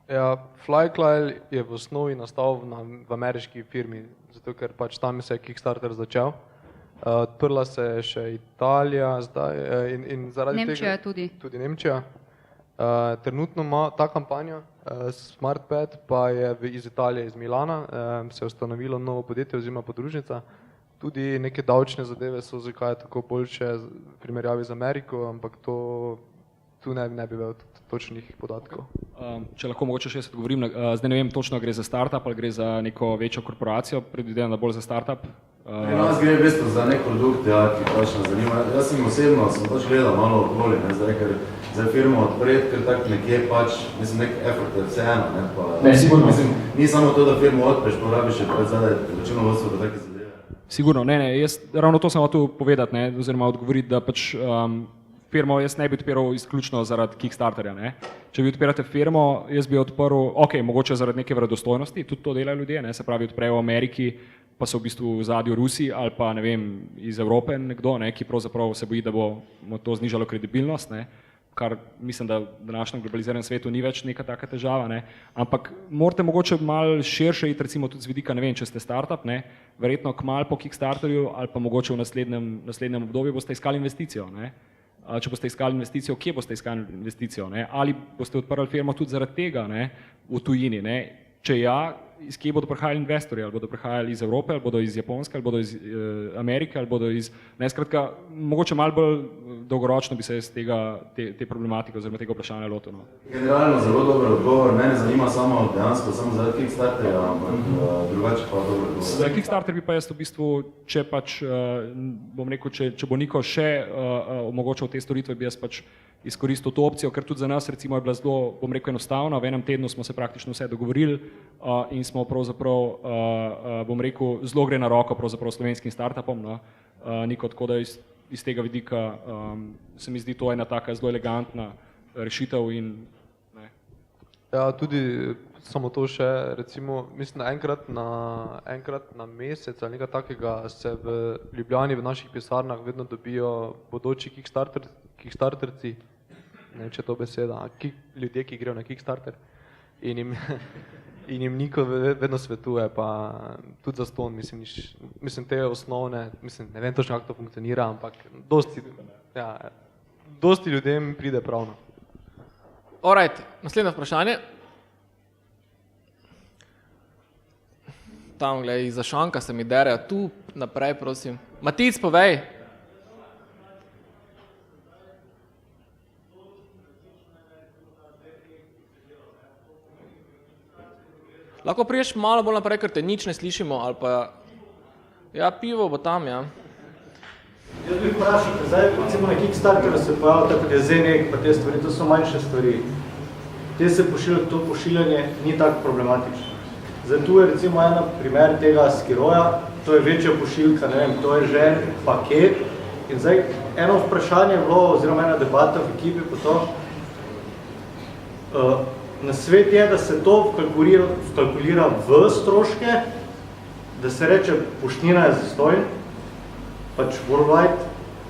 Ja, Flyclile je v osnovi nastal v ameriški firmi, zato ker pač tam se je Kickstarter začel. Odprla se je še Italija zdaj in zaradi Nemčija tega... tudi. Tudi Nemčija. Trenutno ima ta kampanja, SmartPad, pa je iz Italije, iz Milana, se je ustanovilo novo podjetje oziroma podružnica. Tudi neke davčne zadeve so zakaj tako boljše v primerjavi z Ameriko, ampak tu ne bi bil točnih podatkov. Če lahko mogoče še se odgovorim, zdaj ne vem točno, gre za startup ali gre za neko večjo korporacijo, predvidevam, da bolj za startup. Nas gre v bistvu za nek produkt, ja, ki pač nas zanima. Jaz sem osebno, sem pač gledal malo okoli, ne, zdaj, ker za firmo odpret, ker tak nekje pač, mislim, nek effort je vseeno, ne, pa... Ne, sigurno. Mislim, ni samo to, da firmo odpreš, porabiš še pač zadaj računovodstvo pa take zadeve. Sigurno, ne, jaz ravno to sem hotel povedati, ne, oziroma odgovoriti, da pač firmo jaz ne bi odpiral izključno zaradi Kickstarterja, ne. Če vi odpirate firmo, jaz bi odprl, ok, mogoče zaradi neke verodostojnosti, tudi to delajo ljudje, ne, se pravi odprejo v Ameriki, pa so v bistvu v zadju Rusi ali pa ne vem, iz Evrope nekdo, ne, ki pravzaprav se boji, da bo to znižalo kredibilnost, ne, kar mislim, da v današnjem globaliziranem svetu ni več neka taka težava, ne, ampak morate mogoče malo širše iti, recimo tudi z vidika, ne vem, če ste startup, ne, verjetno kmalu po Kickstarterju ali pa mogoče v naslednjem obdobju boste iskali investicijo, ne. Če boste iskali investicijo, kje boste iskali investicijo, ne? Ali boste odprli firmo tudi zaradi tega, ne? V tujini, ne? Če ja, iz kje bodo prihajali investorji, ali bodo prihajali iz Evrope, ali bodo iz Japonske, ali bodo iz Amerike, ali bodo iz, ne, skratka, mogoče malo bolj dolgoročno bi se iz te problematike oziroma tega vprašanja lotil, no. Generalno zelo dober odgovor, mene zanima samo dejansko, samo zaradi Kickstarterja, ampak drugače pa dober odgovor. Za Kickstarter bi pa jaz v bistvu, če pač, bom rekel, če bo Niko še omogočal te storitve, bi jaz pač izkoristil to opcijo, ker tudi za nas recimo je bila zelo, bom rekel, enostavna, v enem tednu smo se praktično vse dogovorili in smo pravzaprav, bom rekel, zelo gre na roko pravzaprav slovenskim startupom, no, Niko, tako da iz tega vidika se mi zdi to ena taka zelo elegantna rešitev in ne. Ja, tudi samo to še, recimo, mislim, enkrat na mesec ali nekaj takega se v Ljubljani v naših pisarnah vedno dobijo bodoči Kickstarterci, ne vem, če je to beseda, ljudje, ki grejo na Kickstarter in jim Niko vedno svetuje, pa tudi zastonj, mislim te osnovne, mislim, ne vem točno, kako to funkcionira, ampak dosti ljudem pride pravno. Alright, naslednje vprašanje. tam, glej, iza šanka se mi derejo, tu naprej, prosim. Matic, povej. Lahko priješ malo bolj naprej, ker te nič ne slišimo, ali pa... Ja, pivo bo tam, ja. Jaz bi vprašal, zdaj recimo na Kickstarteru se pojavlja tako, da je ZNEG, pa te stvari, to so manjše stvari. Te se to pošiljanje ni tako problematično. Zdaj tu je recimo ena primer tega skiroja, to je večja pošiljka, ne vem, to je že paket. In zdaj eno vprašanje je bilo, oziroma ena debata v ekipi po to, nasvet je, da se to vkalkulira v stroške, da se reče, poštnina je zastojn, pač worldwide,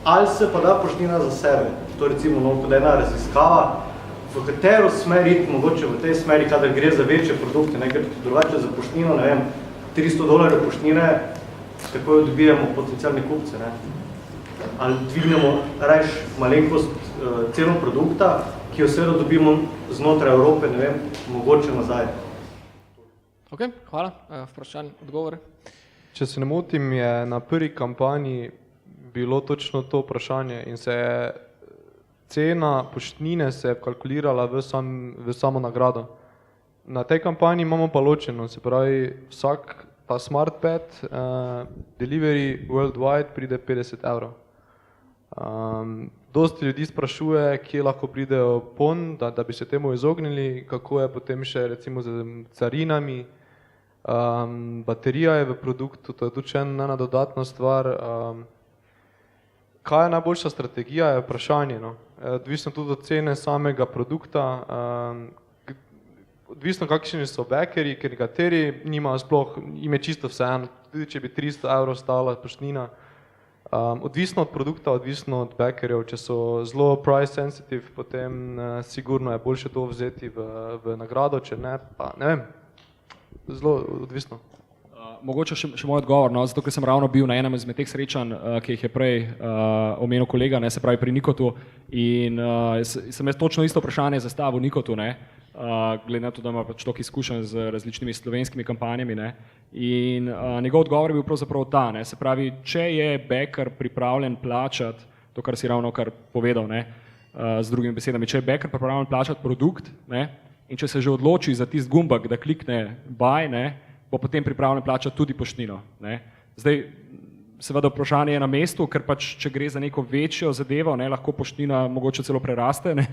ali se pa da poštnina za sebe. To recimo kot ena raziskava, v katero smer iti, mogoče v tej smeri, kadar gre za večje produkte, ker drugače za poštnino, ne vem, $300 poštnine, takoj dobijemo potencialne kupce, ne. Ali dvignemo rajš malenkost ceno produkta, ki jo seveda dobimo znotraj Evrope, ne vem, mogoče nazaj. Ok, hvala. Vprašanje, odgovore. Če se ne motim, je na prvi kampanji bilo točno to vprašanje in se je cena poštnine se je kalkulirala v samo nagrado. Na tej kampanji imamo pa ločeno, se pravi vsak ta SmartPad delivery worldwide pride €50. Dosti ljudi sprašuje, kje lahko pridejo pon, da bi se temu izognili, kako je potem še recimo z carinami. Baterija je v produktu, to je tudi še ena dodatna stvar. Kaj je najboljša strategija, je vprašanje. Odvisno tudi od cene samega produkta, odvisno kakšni so backerji, ker nekateri nimajo sploh, jim je čisto vseeno, tudi če bi €300 stala poštnina. Odvisno od produkta, odvisno od backerjev, če so zelo price sensitive, potem sigurno je boljše to vzeti v nagrado, če ne, pa ne vem, zelo odvisno. Mogoče še moj odgovor, no, zato ker sem ravno bil na enem izmed teh srečanj, ki jih je prej omenil kolega, ne, se pravi pri Nikotu, in sem jaz točno isto vprašanje zastavil Nikotu, ne, glede na to, da ima pač toliko izkušenj z različnimi slovenskimi kampanjami, ne, in njegov odgovor je bil pravzaprav ta, ne, se pravi, če je backer pripravljen plačati, to, kar si ravno kar povedal, ne, z drugimi besedami, če je backer pripravljen plačati produkt, ne, in če se že odloči za tisti gumbek, da klikne buy, ne, bo potem pripravljen plačati tudi poštnino, ne. Zdaj, seveda vprašanje je na mestu, ker pač, če gre za neko večjo zadevo, ne, lahko poštnina mogoče celo preraste, ne,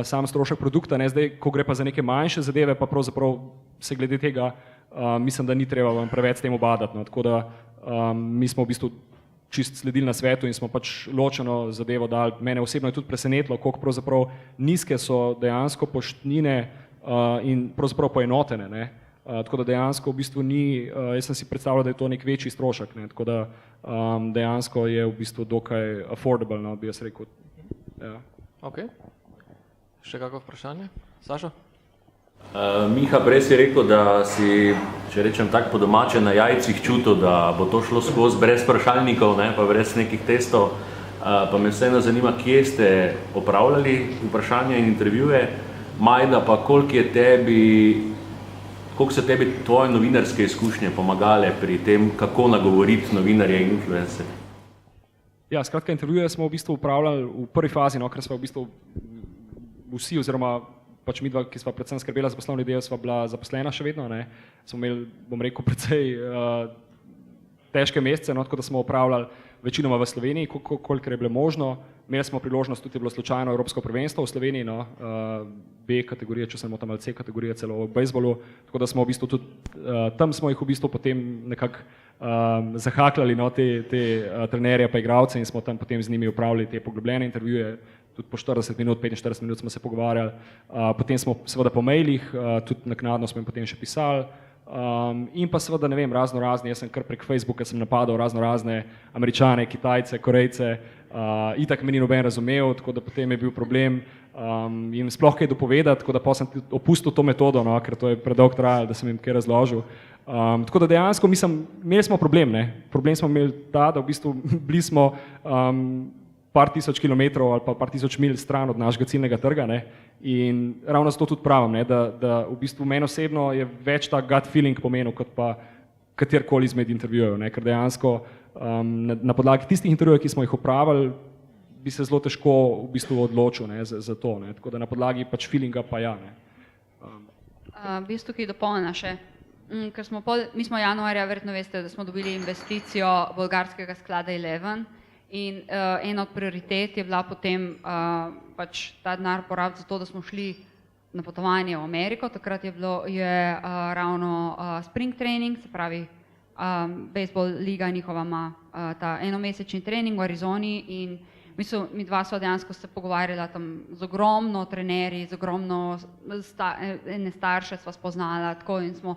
sam strošek produkta, ne, zdaj, ko gre pa za neke manjše zadeve, pa pravzaprav se glede tega, mislim, da ni treba vam preveč s tem obadati, no, tako da mi smo v bistvu čist sledili na svetu in smo pač ločeno zadevo dali. Mene osebno je tudi presenetilo, koliko pravzaprav nizke so dejansko poštnine in pravzaprav poenotene, ne. Tako da dejansko v bistvu ni, jaz sem si predstavljal, da je to nek večji strošek, ne, tako da dejansko je v bistvu dokaj affordable, no, bi jaz rekel. Ja. Ok. Še kako vprašanje? Sašo? Miha, prej si rekel, da si, če rečem tako po domače, na jajcih čutil, da bo to šlo skozi brez vprašalnikov, ne, pa brez nekih testov, pa me vseeno zanima, kje ste opravljali vprašanja in intervjuje, Majda, pa koliko so tebi tvoje novinarske izkušnje pomagale pri tem, kako nagovoriti novinarje in influencerje? Ja, skratka, intervjuje smo v bistvu upravljali v prvi fazi, no, ker smo v bistvu vsi, oziroma pač midva, ki sva predvsem skrbela za poslovno idejo, sva bila zaposlena še vedno, ne. Smo imeli, bom rekel, precej težke mesece, no, tako da smo upravljali večinoma v Sloveniji, kolikor je bilo možno. Imeli smo priložnost, tudi je bilo slučajno Evropsko prvenstvo v Sloveniji, no, B kategorije, če se ne motim, ali C kategorije celo v bejzbolu, tako da smo v bistvu tudi, tam smo jih v bistvu potem nekako zahakljali, no, te trenerje pa igralce in smo tam potem z njimi upravljali te poglobljene intervjuje, tudi po 40 minut, 45 minut smo se pogovarjali, potem smo seveda po mailih, tudi naknadno smo jim potem še pisali, in pa seveda, ne vem, razno razni, jaz sem kar prek Facebooka sem napadal razno razne Američane, Kitajce, Korejce, itak me ni noben razumel, tako da potem je bil problem jim sploh kaj dopovedati, tako da pa sem opustil to metodo, no, ker to je predolgo trajalo, da sem jim kaj razložil. Tako da dejansko, mislim, imeli smo problem, ne, problem smo imeli ta, da v bistvu bili smo par tisoč kilometrov ali pa par tisoč mil stran od našega ciljnega trga, ne, in ravno zato tudi pravim, ne, da v bistvu meni osebno je več ta gut feeling pomenil, kot pa katerkoli izmed intervjujev, ne? Ker dejansko na podlagi tistih intervjujev, ki smo jih opravili, bi se zelo težko v bistvu odločil, ne, za to, ne? Tako da na podlagi pač feelinga pa ja. Ne? V bistvu tukaj dopolnjena še, ker mi smo januarja, verjetno veste, da smo dobili investicijo bolgarskega sklada Eleven in ena od prioritet je bila potem pač ta denar porabiti za to, da smo šli na potovanje v Ameriko. Takrat je ravno spring training, se pravi bejzbol liga njihova ima ta enomesečni trening v Arizoni in mi dva sva dejansko se pogovarjala tam z ogromno trenerji, z ogromno ene starše sva spoznala tako in smo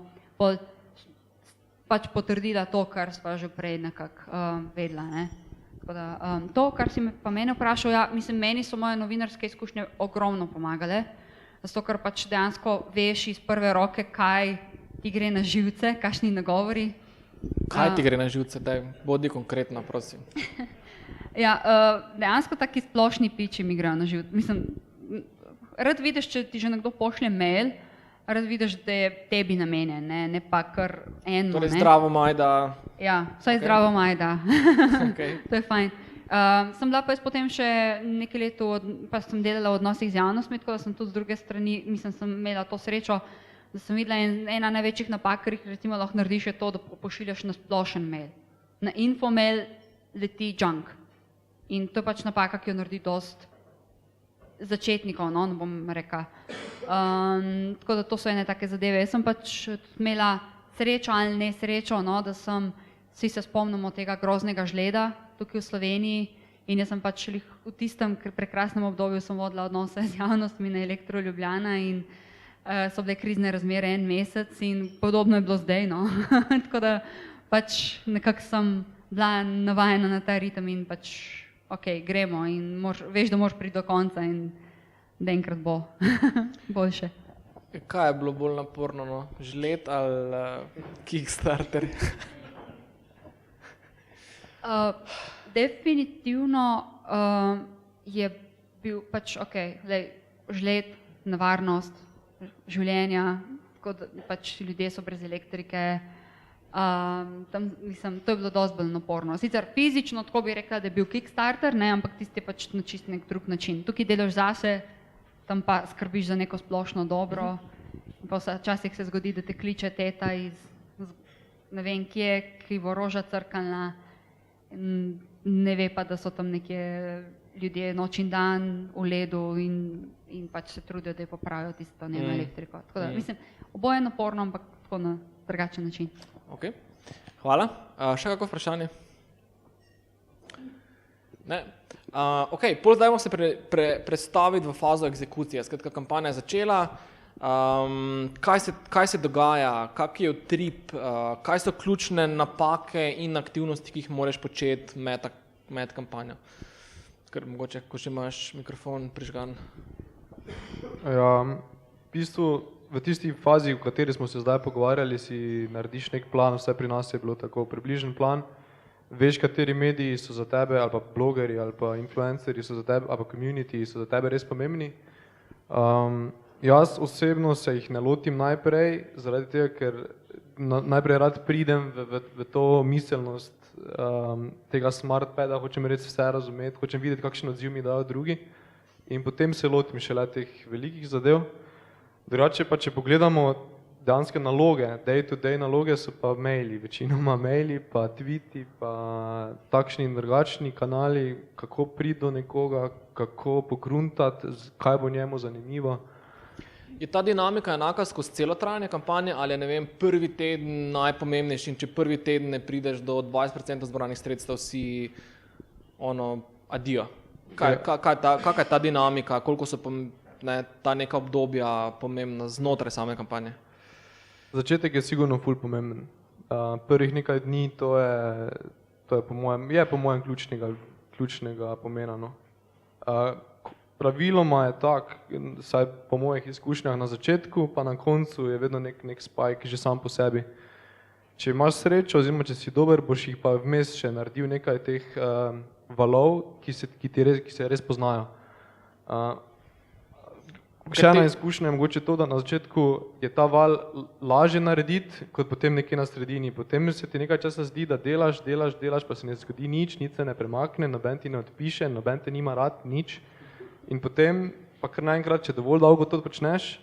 pač potrdila to, kar sva že prej nekako vedela. Ne? Tako da, to, kar si me pa mene vprašal, ja, mislim, meni so moje novinarske izkušnje ogromno pomagale, zato ker pač dejansko veš iz prve roke, kaj ti gre na živce, kakšni nagovori. Kaj ti gre na živce? Daj, bodi konkretno, prosim. Ja, dejansko taki splošni piči mi grejo na živce. Mislim, rad vidiš, če ti že nekdo pošlje mail, rad vidiš, da je tebi namenjen, ne pa kar eno. Torej zdravo Majda. Ja, vsaj okay. Zdravo Majda. Okay. To je fajn. Sem bila pa jaz potem še nekaj let, pa sem delala v odnosih z javnostmi, tako da sem tudi z druge strani, mislim, sem imela to srečo, da sem videla ena največjih napak, ker jih recimo lahko narediš, je to, da pošiljaš na splošen mail. Na infomail leti junk. In to je pač napaka, ki jo naredi dost začetnikov, no, ne bom rekla. Tako da to so ene take zadeve. Jaz sem pač imela srečo ali nesrečo, no, da vsi se spomnimo tega groznega žleda tukaj v Sloveniji in jaz sem pač v tistem prekrasnem obdobju sem vodila odnose z javnostmi na Elektro Ljubljana in so bile krizne razmere en mesec in podobno je bilo zdaj, no. Tako da pač nekako sem bila navajena na ta ritem in pač ok, gremo in veš, da moraš priti do konca in da enkrat bo boljše. Kaj je bilo bolj naporno, no? Žled ali Kickstarter? Definitivno je bil pač ok, žled, nevarnost življenja, tako da pač ljudje so brez elektrike. Tam, mislim, to je bilo dosti bolj naporno. Sicer fizično tako bi rekla, da je bil Kickstarter, ne, ampak tisti je pač na čist nek drug način. Tukaj delaš zase, tam pa skrbiš za neko splošno dobro. Pa včasih se zgodi, da te kliče teta iz ne vem kje, ki bo roža crkala, ne ve pa, da so tam nekje ljudje noč in dan v ledu in pač se trudijo, da je popravijo tisto njeno elektriko. Tako da, mislim, oboje je naporno, ampak tako na drugačen način. Ok, hvala. Še kako vprašanje? Ne? Ok, pol zdaj bomo se predstaviti v fazo egzekucije. Skratka, kampanja je začela. Kaj se dogaja, kak je utrip, kaj so ključne napake in aktivnosti, ki jih moraš početi med kampanjo? Ker mogoče, ko še imaš mikrofon prižgan. Ja, v bistvu v tisti fazi, v kateri smo se zdaj pogovarjali, si narediš nek plan, vse pri nas je bilo tako približen plan, veš, kateri mediji so za tebe, ali pa blogeri, ali pa influencerji so za tebe, ali pa community so za tebe res pomembni. Jaz osebno se jih ne lotim najprej, zaradi tega, ker najprej rad pridem v to miselnost tega smartpada, hočem res vse razumeti, hočem videti, kakšen odziv mi dajo drugi in potem se lotim šele teh velikih zadev. Drugače pa, če pogledamo dejanske naloge, day-to-day naloge so pa maili, večinoma maili, pa tweeti, pa takšni in drugačni kanali, kako priti do nekoga, kako pogruntati, kaj bo njemu zanimivo. Je ta dinamika enaka skozi celo trajanje kampanje ali je, ne vem, prvi teden najpomembnejši in če prvi teden ne prideš do 20% zbranih sredstev, si adijo? Kakva je ta dinamika, koliko so ta neka obdobja pomembna znotraj same kampanje? Začetek je sigurno ful pomemben. Prvih nekaj dni to je po mojem ključnega pomena. No. Praviloma je tak, saj po mojih izkušnjah na začetku, pa na koncu je vedno nek spike že sam po sebi. Če imaš srečo, oziroma če si dober, boš jih pa vmes še naredil nekaj teh valov, ki se res poznajo. Še ena izkušnja je mogoče to, da na začetku je ta val lažje narediti, kot potem nekje na sredini. Potem se ti nekaj časa zdi, da delaš, pa se ne zgodi nič se ne premakne, noben ti ne odpiše, noben te nima rad, nič. In potem, pa kar naenkrat, če dovolj dolgo to počneš,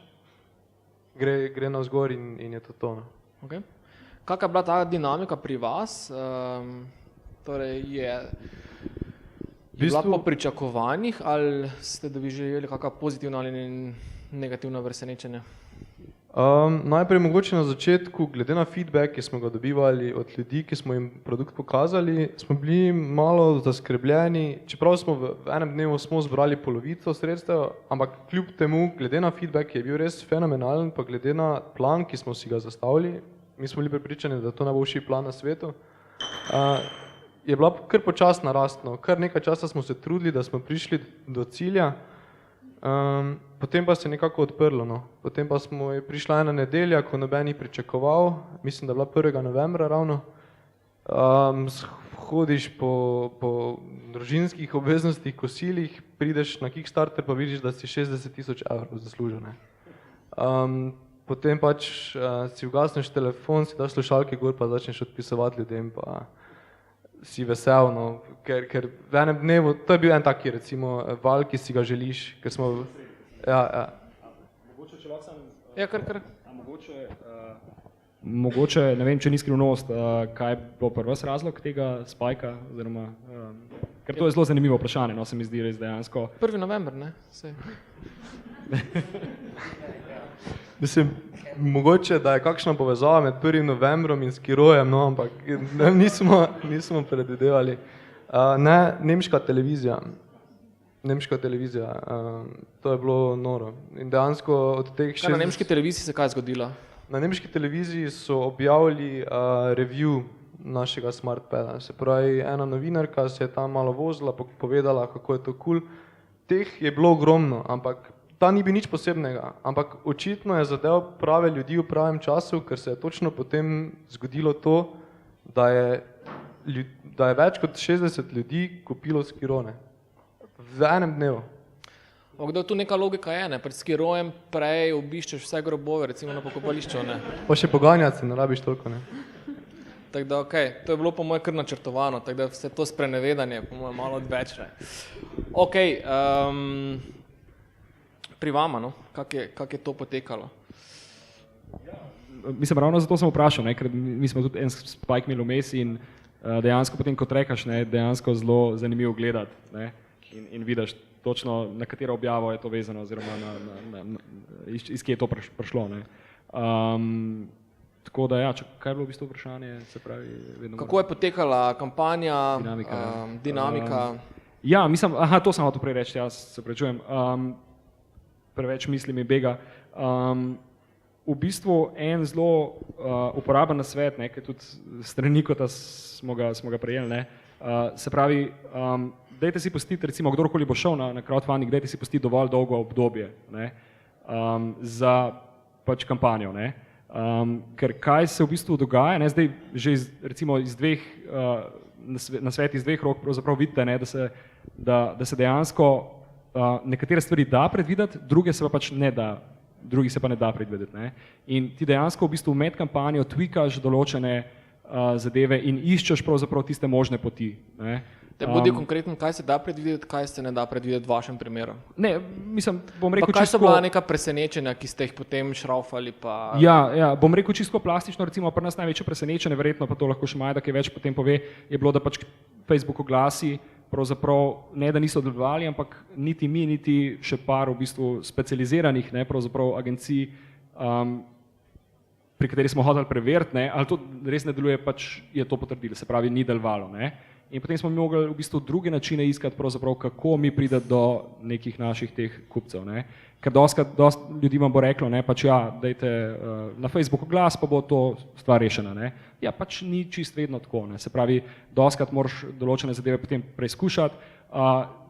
gre navzgor in je to to. Okay. Kakšna je bila ta dinamika pri vas? Torej je bila po pričakovanjih ali ste doživeli kakšna pozitivna ali negativna presenečenja? Najprej mogoče na začetku, glede na feedback, ki smo ga dobivali od ljudi, ki smo jim produkt pokazali, smo bili malo zaskrbljeni, čeprav smo v enem dnevu smo zbrali polovico sredstev, ampak kljub temu, glede na feedback, je bil res fenomenalen, pa glede na plan, ki smo si ga zastavili, mi smo bili prepričani, da je to najboljši plan na svetu, je bila kar počasna rast. Kar nekaj časa smo se trudili, da smo prišli do cilja, potem pa se je nekako odprlo. Potem pa je prišla ena nedelja, ko noben ni pričakoval, mislim, da je bila 1. novembra ravno. Hodiš po družinskih obveznostih, kosilih, prideš na Kickstarter pa vidiš, da si 60 000 evrov zaslužil. Potem pač si ugasneš telefon, si daš slušalke gor pa začneš odpisovati ljudem pa si vesel, ker v enem dnevu, to je bil en taki recimo val, ki si ga želiš, ker smo... Mogoče, če lahko sam... Ja, kar. Mogoče, ne vem, če ni skrivnost, kaj bo prvi razlog tega spajka, oziroma, ker to je zelo zanimivo vprašanje, se mi zdi res dejansko. 1. november, ne? Mislim, mogoče, da je kakšna povezava med 1. novembrom in skirojem, ampak nismo predvidevali. Ne, nemška televizija, to je bilo noro. In dejansko od teh 60... Na nemški televiziji se kaj zgodilo? Na nemški televiziji so objavili review našega SmartPada. Se pravi, ena novinarka se je tam malo vozila, povedala, kako je to cool. Teh je bilo ogromno, ampak ta ni bil nič posebnega, ampak očitno je zadev prave ljudi v pravem času, ker se je točno potem zgodilo to, da je več kot 60 ljudi kupilo skirone. V enem dnevu. Kdo tu neka logika je, ne? Pred skirojem prej obiščeš vse grobove, recimo na pokopališču, ne? Pa še poganjati se ne rabiš toliko, ne? Tako da, okej, to je bilo po moje kar načrtovano, tako da vse to sprenevedanje po moje malo odveč. Okej, pri vama, kak je to potekalo? Mislim, ravno zato sem vprašal, ker mi smo tudi en spike imeli vmes in dejansko potem, ko trekaš, dejansko zelo zanimivo gledati in vidiš točno, na katero objavo je to vezano oziroma iz kje je to prišlo. Tako da, kaj je bilo v bistvu vprašanje? Kako je potekala kampanja, dinamika? Ja, mislim, to sem hotel prej reči, jaz se prečujem. Preveč misli mi bega. V bistvu en zelo uporaben nasvet, ki tudi strani kot smo ga prejeli, se pravi, dajte si pustiti, recimo, kdorkoli bo šel na crowdfunding, dajte si pustiti dovolj dolgo obdobje za pač kampanjo. Ker kaj se v bistvu dogaja, zdaj že recimo iz dveh, nasvet iz dveh rok pravzaprav vidite, da se dejansko nekatere stvari da predvideti, druge se pa pač ne da, drugi se pa ne da predvideti. In ti dejansko v bistvu med kampanjo tweakaš določene zadeve in iščeš pravzaprav tiste možne poti. Te bodi konkretno, kaj se da predvideti, kaj se ne da predvideti v vašem primeru? Ne, mislim, bom rekel čisto... Pa kaj so bila neka presenečenja, ki ste jih potem šraufali pa... Ja, bom rekel čisto plastično, recimo pri nas največje presenečenje, verjetno pa to lahko še Majda, ki več potem pove, je bilo, da pač Facebook oglasi pravzaprav ne, da niso delovali, ampak niti mi, niti še par v bistvu specializiranih pravzaprav agencij, pri kateri smo hoteli preveriti, ali to res ne deluje, pač je to potrdilo, se pravi, ni delovalo. In potem smo mogli v bistvu druge načine iskati pravzaprav, kako mi prideti do nekih naših teh kupcev. Ker dosti ljudi vam bo reklo, pač dajte na Facebooku glas, pa bo to stvar rešena. Ja, pač ni čist vedno tako. Se pravi, dostikrat moraš določene zadeve potem preizkušati.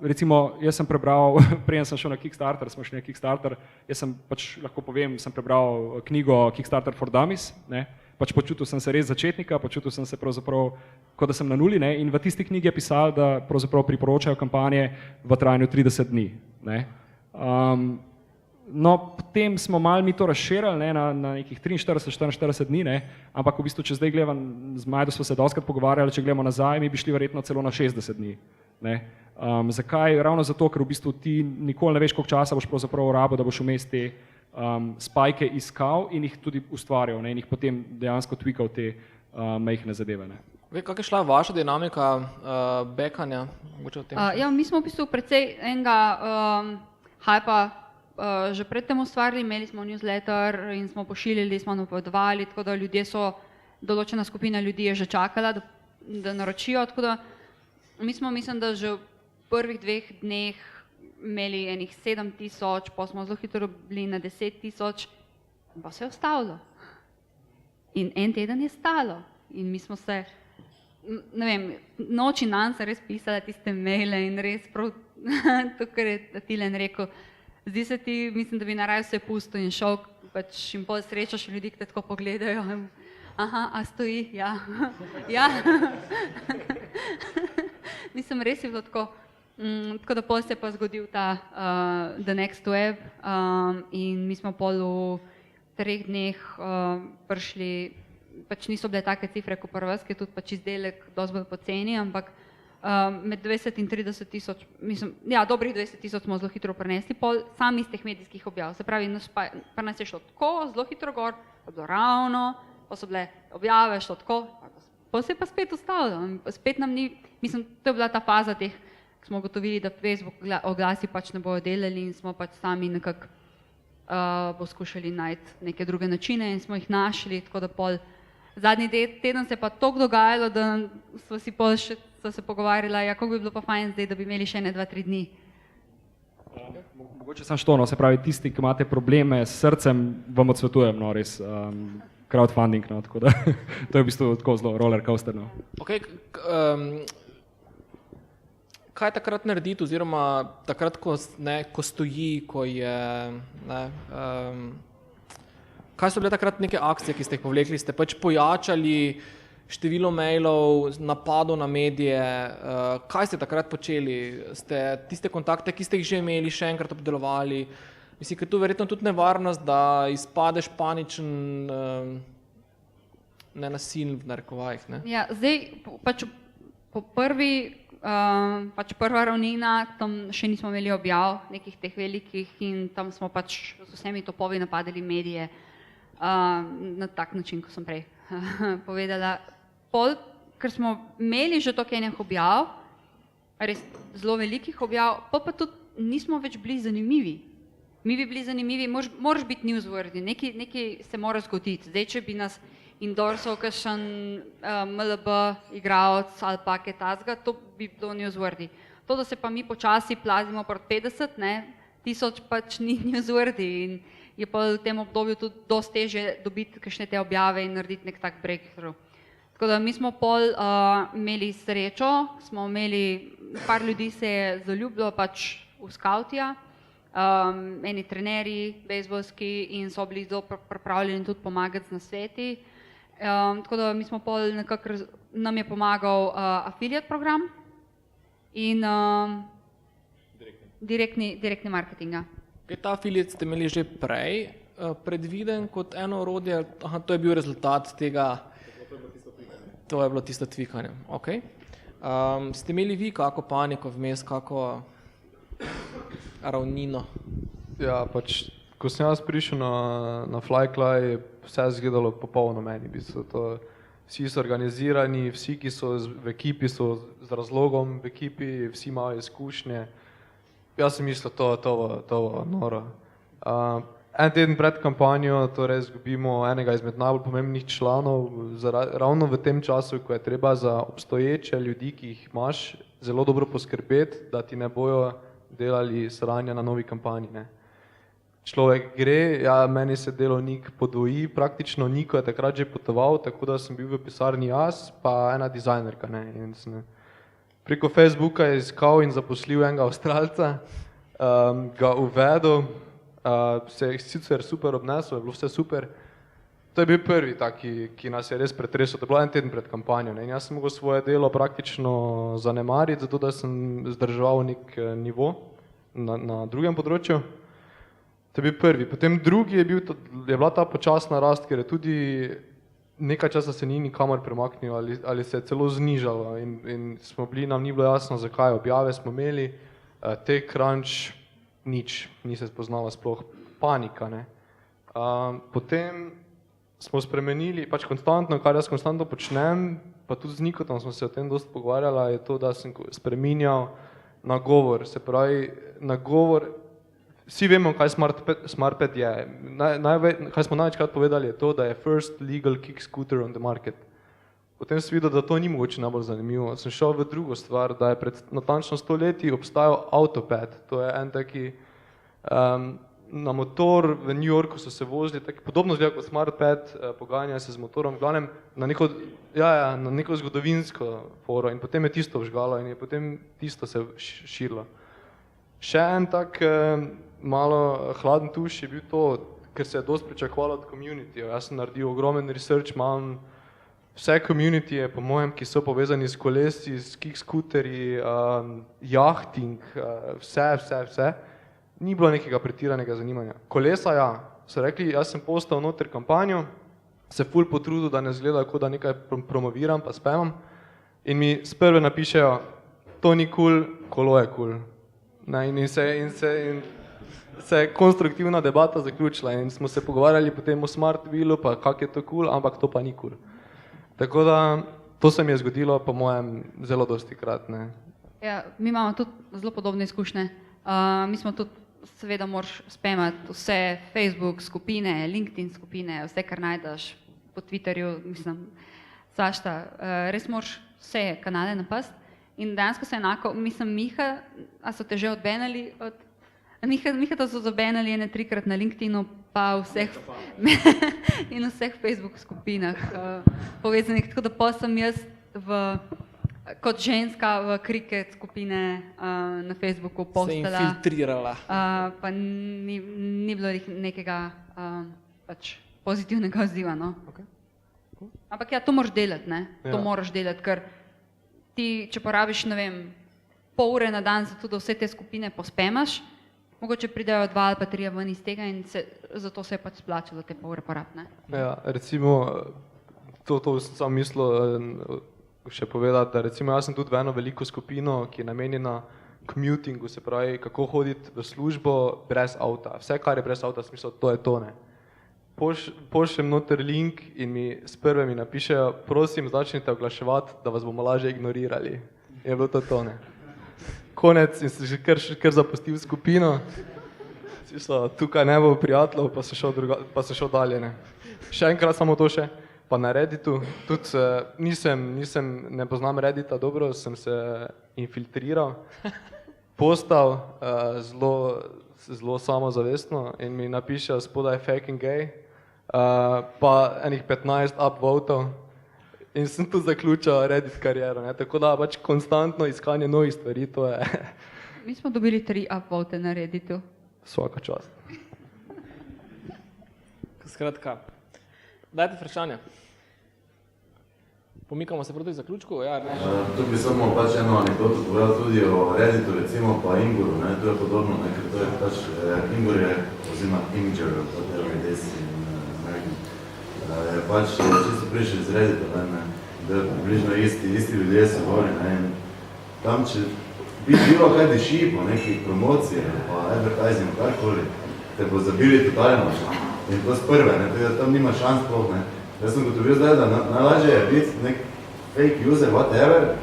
Recimo, jaz sem prebral, preden sem šel na Kickstarter, smo šli na Kickstarter, jaz sem pač lahko povem, sem prebral knjigo Kickstarter for Dummies, pač počutil sem se res začetnika, počutil sem se pravzaprav, kot da sem na nuli, in v tisti knjigi je pisal, da pravzaprav priporočajo kampanje v trajanju 30 dni. No, potem smo malo mi to razširili, ne, na nekih 43-44 dni, ne, ampak v bistvu, če zdaj gledam, z Majdo smo se dostikrat pogovarjali, če gledamo nazaj, mi bi šli verjetno celo na 60 dni. Ne. Zakaj? Ravno zato, ker v bistvu ti nikoli ne veš, koliko časa boš pravzaprav rabil, da boš vmes te spajke iskal in jih tudi ustvarjal, ne, in jih potem dejansko tweakal te majhne zadeve. Ne. Kako je šla vaša dinamika bekanja? Ja, mi smo v bistvu precej enega hypa že predtem ustvarili, imeli smo newsletter in smo pošiljali, smo napovedovali, tako da ljudje so, določena skupina ljudi je že čakala, da naročijo, tako da mi smo, mislim, da že v prvih 2 dneh imeli enih 7,000, pa smo zelo hitro bili na 10,000, pa se je ustavilo. In en teden je stalo in mi smo se, ne vem, noč in dan se res pisala tiste maile in res prav to, kar je Tilen rekel, zdi se ti, mislim, da bi naraj vse pustil in šel, pač in pol srečaš ljudi, ki te tako pogledajo. Aha, a stoji, ja. Ja. Mislim, res je bilo tako. Tako da pol se je pa zgodil ta The Next Web in mi smo pol v 3 dneh prišli, pač niso bile take cifre kot pri vas, ki je tudi pač izdelek dosti bolj poceni, ampak med 20 in 30 tisoč, mislim, ja, dobrih 20 tisoč smo zelo hitro prenesli, pol sami iz teh medijskih objav, se pravi, pa nas je šlo tako, zelo hitro gor, pa bilo ravno, pa so bile objave, šlo tako, pa se je pa spet ustavilo, spet nam ni, mislim, to je bila ta faza teh, ko smo ugotovili, da Facebook oglasi pač ne bojo delali in smo pač sami nekako poskušali najti neke druge načine in smo jih našli, tako da pol zadnji teden se je pa toliko dogajalo, da smo si pol še se pogovarjala, ja, kako bi bilo pa fajn zdaj, da bi imeli še 2-3 dni. Mogoče samo što, no, se pravi, tisti, ki imate probleme s srcem, vam odsvetujem, no, res, crowdfunding, no, tako da, to je v bistvu tako zelo roller coaster, no. Okay, kaj takrat narediti, oziroma takrat, ko stoji, ko je, kaj so bile takrat neke akcije, ki ste jih povlekli, ste pač pojačali število mailov, napadov na medije, kaj ste takrat počeli? Ste tiste kontakte, ki ste jih že imeli, še enkrat obdelovali? Mislim, ker tu verjetno tudi nevarnost, da izpadeš paničen, nenasilen v narekovajih, ne? Ja, zdaj pač po pač prva ravnina, tam še nismo imeli objav nekih teh velikih in tam smo pač z vsemi topovi napadali medije na tak način, kot sem prej povedala. Pol, ker smo imeli že toliko enih objav, res zelo velikih objav, pa tudi nismo več bili zanimivi. Mi bi bili zanimivi, moraš biti newsworthy, nekaj se mora zgoditi. Zdaj, če bi nas endorsal kakšen MLB igralec ali pa kaj takega, to bi bilo newsworthy. To, da se pa mi počasi plazimo proti 50,000 pač ni newsworthy in je pa v tem obdobju tudi dosti težje dobiti kakšne te objave in narediti nek tak breakthrough. Tako da mi smo pol imeli srečo, smo imeli, par ljudi se je zaljubilo pač v Scoutija, eni trenerji, bejzbolski in so bili zelo pripravljeni tudi pomagati z nasveti. Tako da mi smo pol nekako, nam je pomagal affiliate program in direktni marketinga. Ta affiliate ste imeli že prej predviden kot eno orodje, to je bil rezultat tega. To je bilo tisto tweakanje, ok. Ste imeli vi kako paniko vmes, kako ravnino? Ja, pač, ko sem jaz prišel na Flycly, je vse izgledalo popolno meni. Vsi so organizirani, vsi, ki so v ekipi, so z razlogom v ekipi, vsi imajo izkušnje. Jaz sem mislil, to noro. En teden pred kampanjo torej izgubimo enega izmed najbolj pomembnih članov, ravno v tem času, ko je treba za obstoječe ljudi, ki jih imaš, zelo dobro poskrbeti, da ti ne bojo delali sranja na novi kampanji. Ne. Človek gre, ja, meni se delovnik podvoji, praktično Niko je takrat že potoval, tako da sem bil v pisarni jaz, pa ena dizajnerka. Ne. In sem preko Facebooka je iskal in zaposlil enega Avstralca, ga uvedel, se je sicer super obnesel, je bilo vse super. To je bil prvi taki, ki nas je res pretresel, to je bilo en teden pred kampanjo. Ne? In jaz sem mogel svoje delo praktično zanemariti, zato da sem zdrževal nek nivo na drugem področju. To To je bil prvi. Potem drugi je bila ta počasna rast, ker je tudi nekaj časa se ni nikamor premaknil ali se je celo znižalo in nam ni bilo jasno, zakaj. Objave smo imeli, TechCrunch, nič, ni se spoznala sploh, panika, ne. Potem smo spremenili, pač konstantno, kar jaz konstantno počnem, pa tudi z Nikotom smo se o tem dosti pogovarjala, je to, da sem spreminjal nagovor, se pravi, nagovor, vsi vemo, kaj SmartPad je. Kaj smo največkrat povedali je to, da je first legal kick scooter on the market. Potem sem videl, da to ni mogoče najbolj zanimivo. Sem šel v drugo stvar, da je pred natančno 100 leti obstajal Autopad. To je en taki, na motor v New Yorku so se vozili, podobno zgleda kot SmartPad, pogajanja se z motorom, v glavnem na neko zgodovinsko foro in potem je tisto vžgalo in je potem tisto se širilo. Še en tak malo hladen tuš je bil to, ker se je dosti pričakovalo od community. Jaz sem naredil ogromen research, imam vse community, po mojem, ki so povezani s kolesi, s kick-scooterji, jahting, vse. Ni bilo nekega pretiranega zanimanja. Kolesa, ja, so rekli, jaz sem postal noter kampanjo, se ful potrudil, da ne zgleda, kot da nekaj promoviram, pa spemam in mi sprve napišejo, to ni cool, kolo je cool. In se je konstruktivna debata zaključila in smo se pogovarjali potem o Smart Wheelu, pa kak je to cool, ampak to pa ni cool. Tako da, to se mi je zgodilo, po mojem, zelo dosti krat, ne. Ja, mi imamo tudi zelo podobne izkušnje. Mi smo tudi, seveda moraš spamati vse Facebook skupine, LinkedIn skupine, vse, kar najdeš po Twitterju, mislim, zašta. Res moraš vse kanale napasti. In dejansko se enako, mislim, Miha, a so te že odbenali od... Miha to so zobenali 3-krat na LinkedInu, pa in vseh Facebook skupinah povezanih, tako da pa sem jaz kot ženska v kriket skupine na Facebooku postala. Se infiltrirala. Pa ni bilo nekega pač pozitivnega odziva, no. Okay. Cool. Ampak ja, to moraš delati, ne? Ja. To moraš delati, ker ti, če porabiš, ne vem, pol ure na dan za to, da vse te skupine pospemaš, mogoče pridejo 2 ali pa 3 ven iz tega in zato se je pač splačalo te pol ure porabiti, ne? Ja, recimo, to sem sam mislil še povedati, da recimo jaz sem tudi v eno veliko skupino, ki je namenjena commutingu, se pravi, kako hoditi v službo brez avta. Vse, kar je brez avta, smisel, to je to, ne. Pošljem noter link in sprve mi napišejo, prosim, začnite oglaševati, da vas bomo lažje ignorirali. Je bilo to, ne. Konec in sem že kar zapustil skupino. Smisel, tukaj ne bo prijateljev, pa sem šel dalje, ne. Še enkrat samo to še. Pa na Redditu, tudi ne poznam Reddita dobro, sem se infiltriral, postal zelo samozavestno in mi napiše spodaj fucking gay, pa enih 15 upvotov in sem tu zaključil Reddit kariero, ne, tako da pač konstantno iskanje novih stvari, to je... Mi smo dobili 3 upvote na Redditu. Svaka čast. Skratka, dajte vprašanje. Pomikamo se proti zaključku, ja, ne? Tu bi samo pač eno anekdoto povedal tudi o Redditu, recimo pa Inguru, ne, to je podobno, ne, ker to je pač, Ingur je, oziroma Imgur, whatever it is in American, je pač čisto prišel iz Reddita, ne, da je približno isti ljudje se gori, ne, in tam, če bi bilo kaj diši po nekih promocije, pa advertising, karkoli, te bo zabili totalno, in to z prve, ne, da tam nima šans sploh, ne. Jaz sem gotovil zdaj, da najlažje je biti nek fake user, whatever,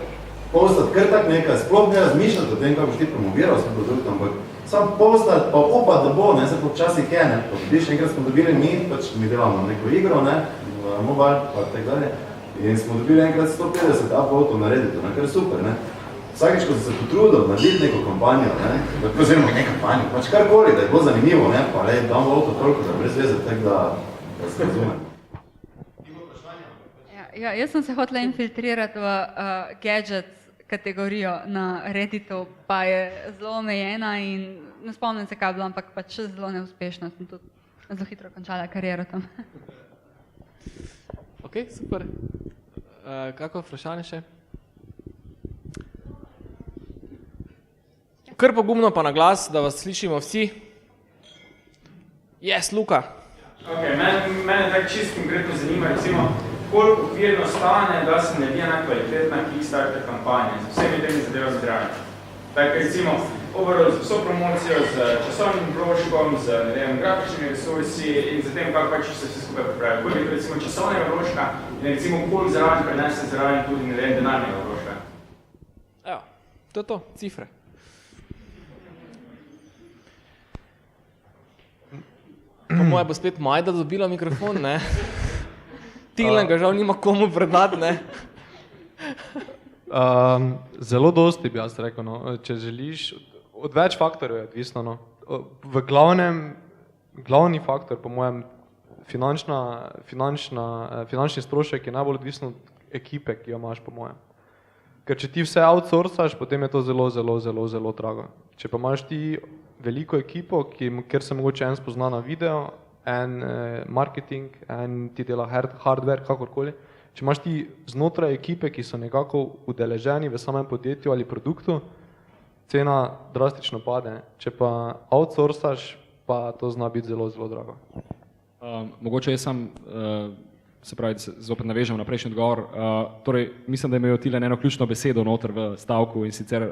postati kar tak nekaj, sploh ne razmišljati o tem, kako boš ti promoviral svoj produkt, ampak sam postati, pa upati, da bo, ne, se pa včasih je, ne, pa vidiš, enkrat smo dobili pač mi delamo neko igro, ne, mobile, pa tak dalje, in smo dobili enkrat 150 upvotov na Redditu, ne, kar je super, ne. Vsakič, ko sem se potrudil narediti neko kampanjo, ne, oziroma ne kampanjo, pač karkoli, da je bilo zanimivo, ne, pa le, dam volto toliko, da brez veze, tak da se razumem. Ja, jaz sem se hotela infiltrirati v gadgets kategorijo na Redditu, pa je zelo omejena in ne spomnim se, kaj bilo, ampak pač zelo neuspešno. Sem tudi zelo hitro končala kariero tam. Ok, super. Kako vprašanje še? Kar pogumno pa na glas, da vas slišimo vsi. Yes, Luka. Okay, mene tako čisto konkretno zanima, recimo, koliko okvirno stane, da se naredi ena kvalitetna Kickstarter kampanja z vsemi temi zadeva zbranja. Tako recimo, overall z vso promocijo, z časovnim vložkom, z grafičnimi resursi in z tem, kako pač se vse skupaj pripravi. Koliko je recimo časovnega vložka in recimo koliko zraven prenese zraven tudi denarnega vložka. Evo, to je to, cifre. Po moje bo spet Majda dobila mikrofon, ne? Tilen ga žal nima komu predati, ne? Zelo dosti bi jaz rekel, no. Če želiš, od več faktorjev je odvisno. No. V glavni faktor, po mojem, finančni strošek je najbolj odvisno od ekipe, ki jo imaš, po mojem. Ker če ti vse outsourcaš, potem je to zelo drago. Če pa imaš ti veliko ekipo, kjer se mogoče en spozna na video, en marketing, en ti dela hardware, kakorkoli. Če imaš ti znotraj ekipe, ki so nekako udeleženi v samem podjetju ali produktu, cena drastično pade. Če pa outsourcaš, pa to zna biti zelo drago. Mogoče jaz sam, se pravi, da se zopet navežem na prejšnji odgovor, torej mislim, da imajo Tilen eno ključno besedo noter v stavku in sicer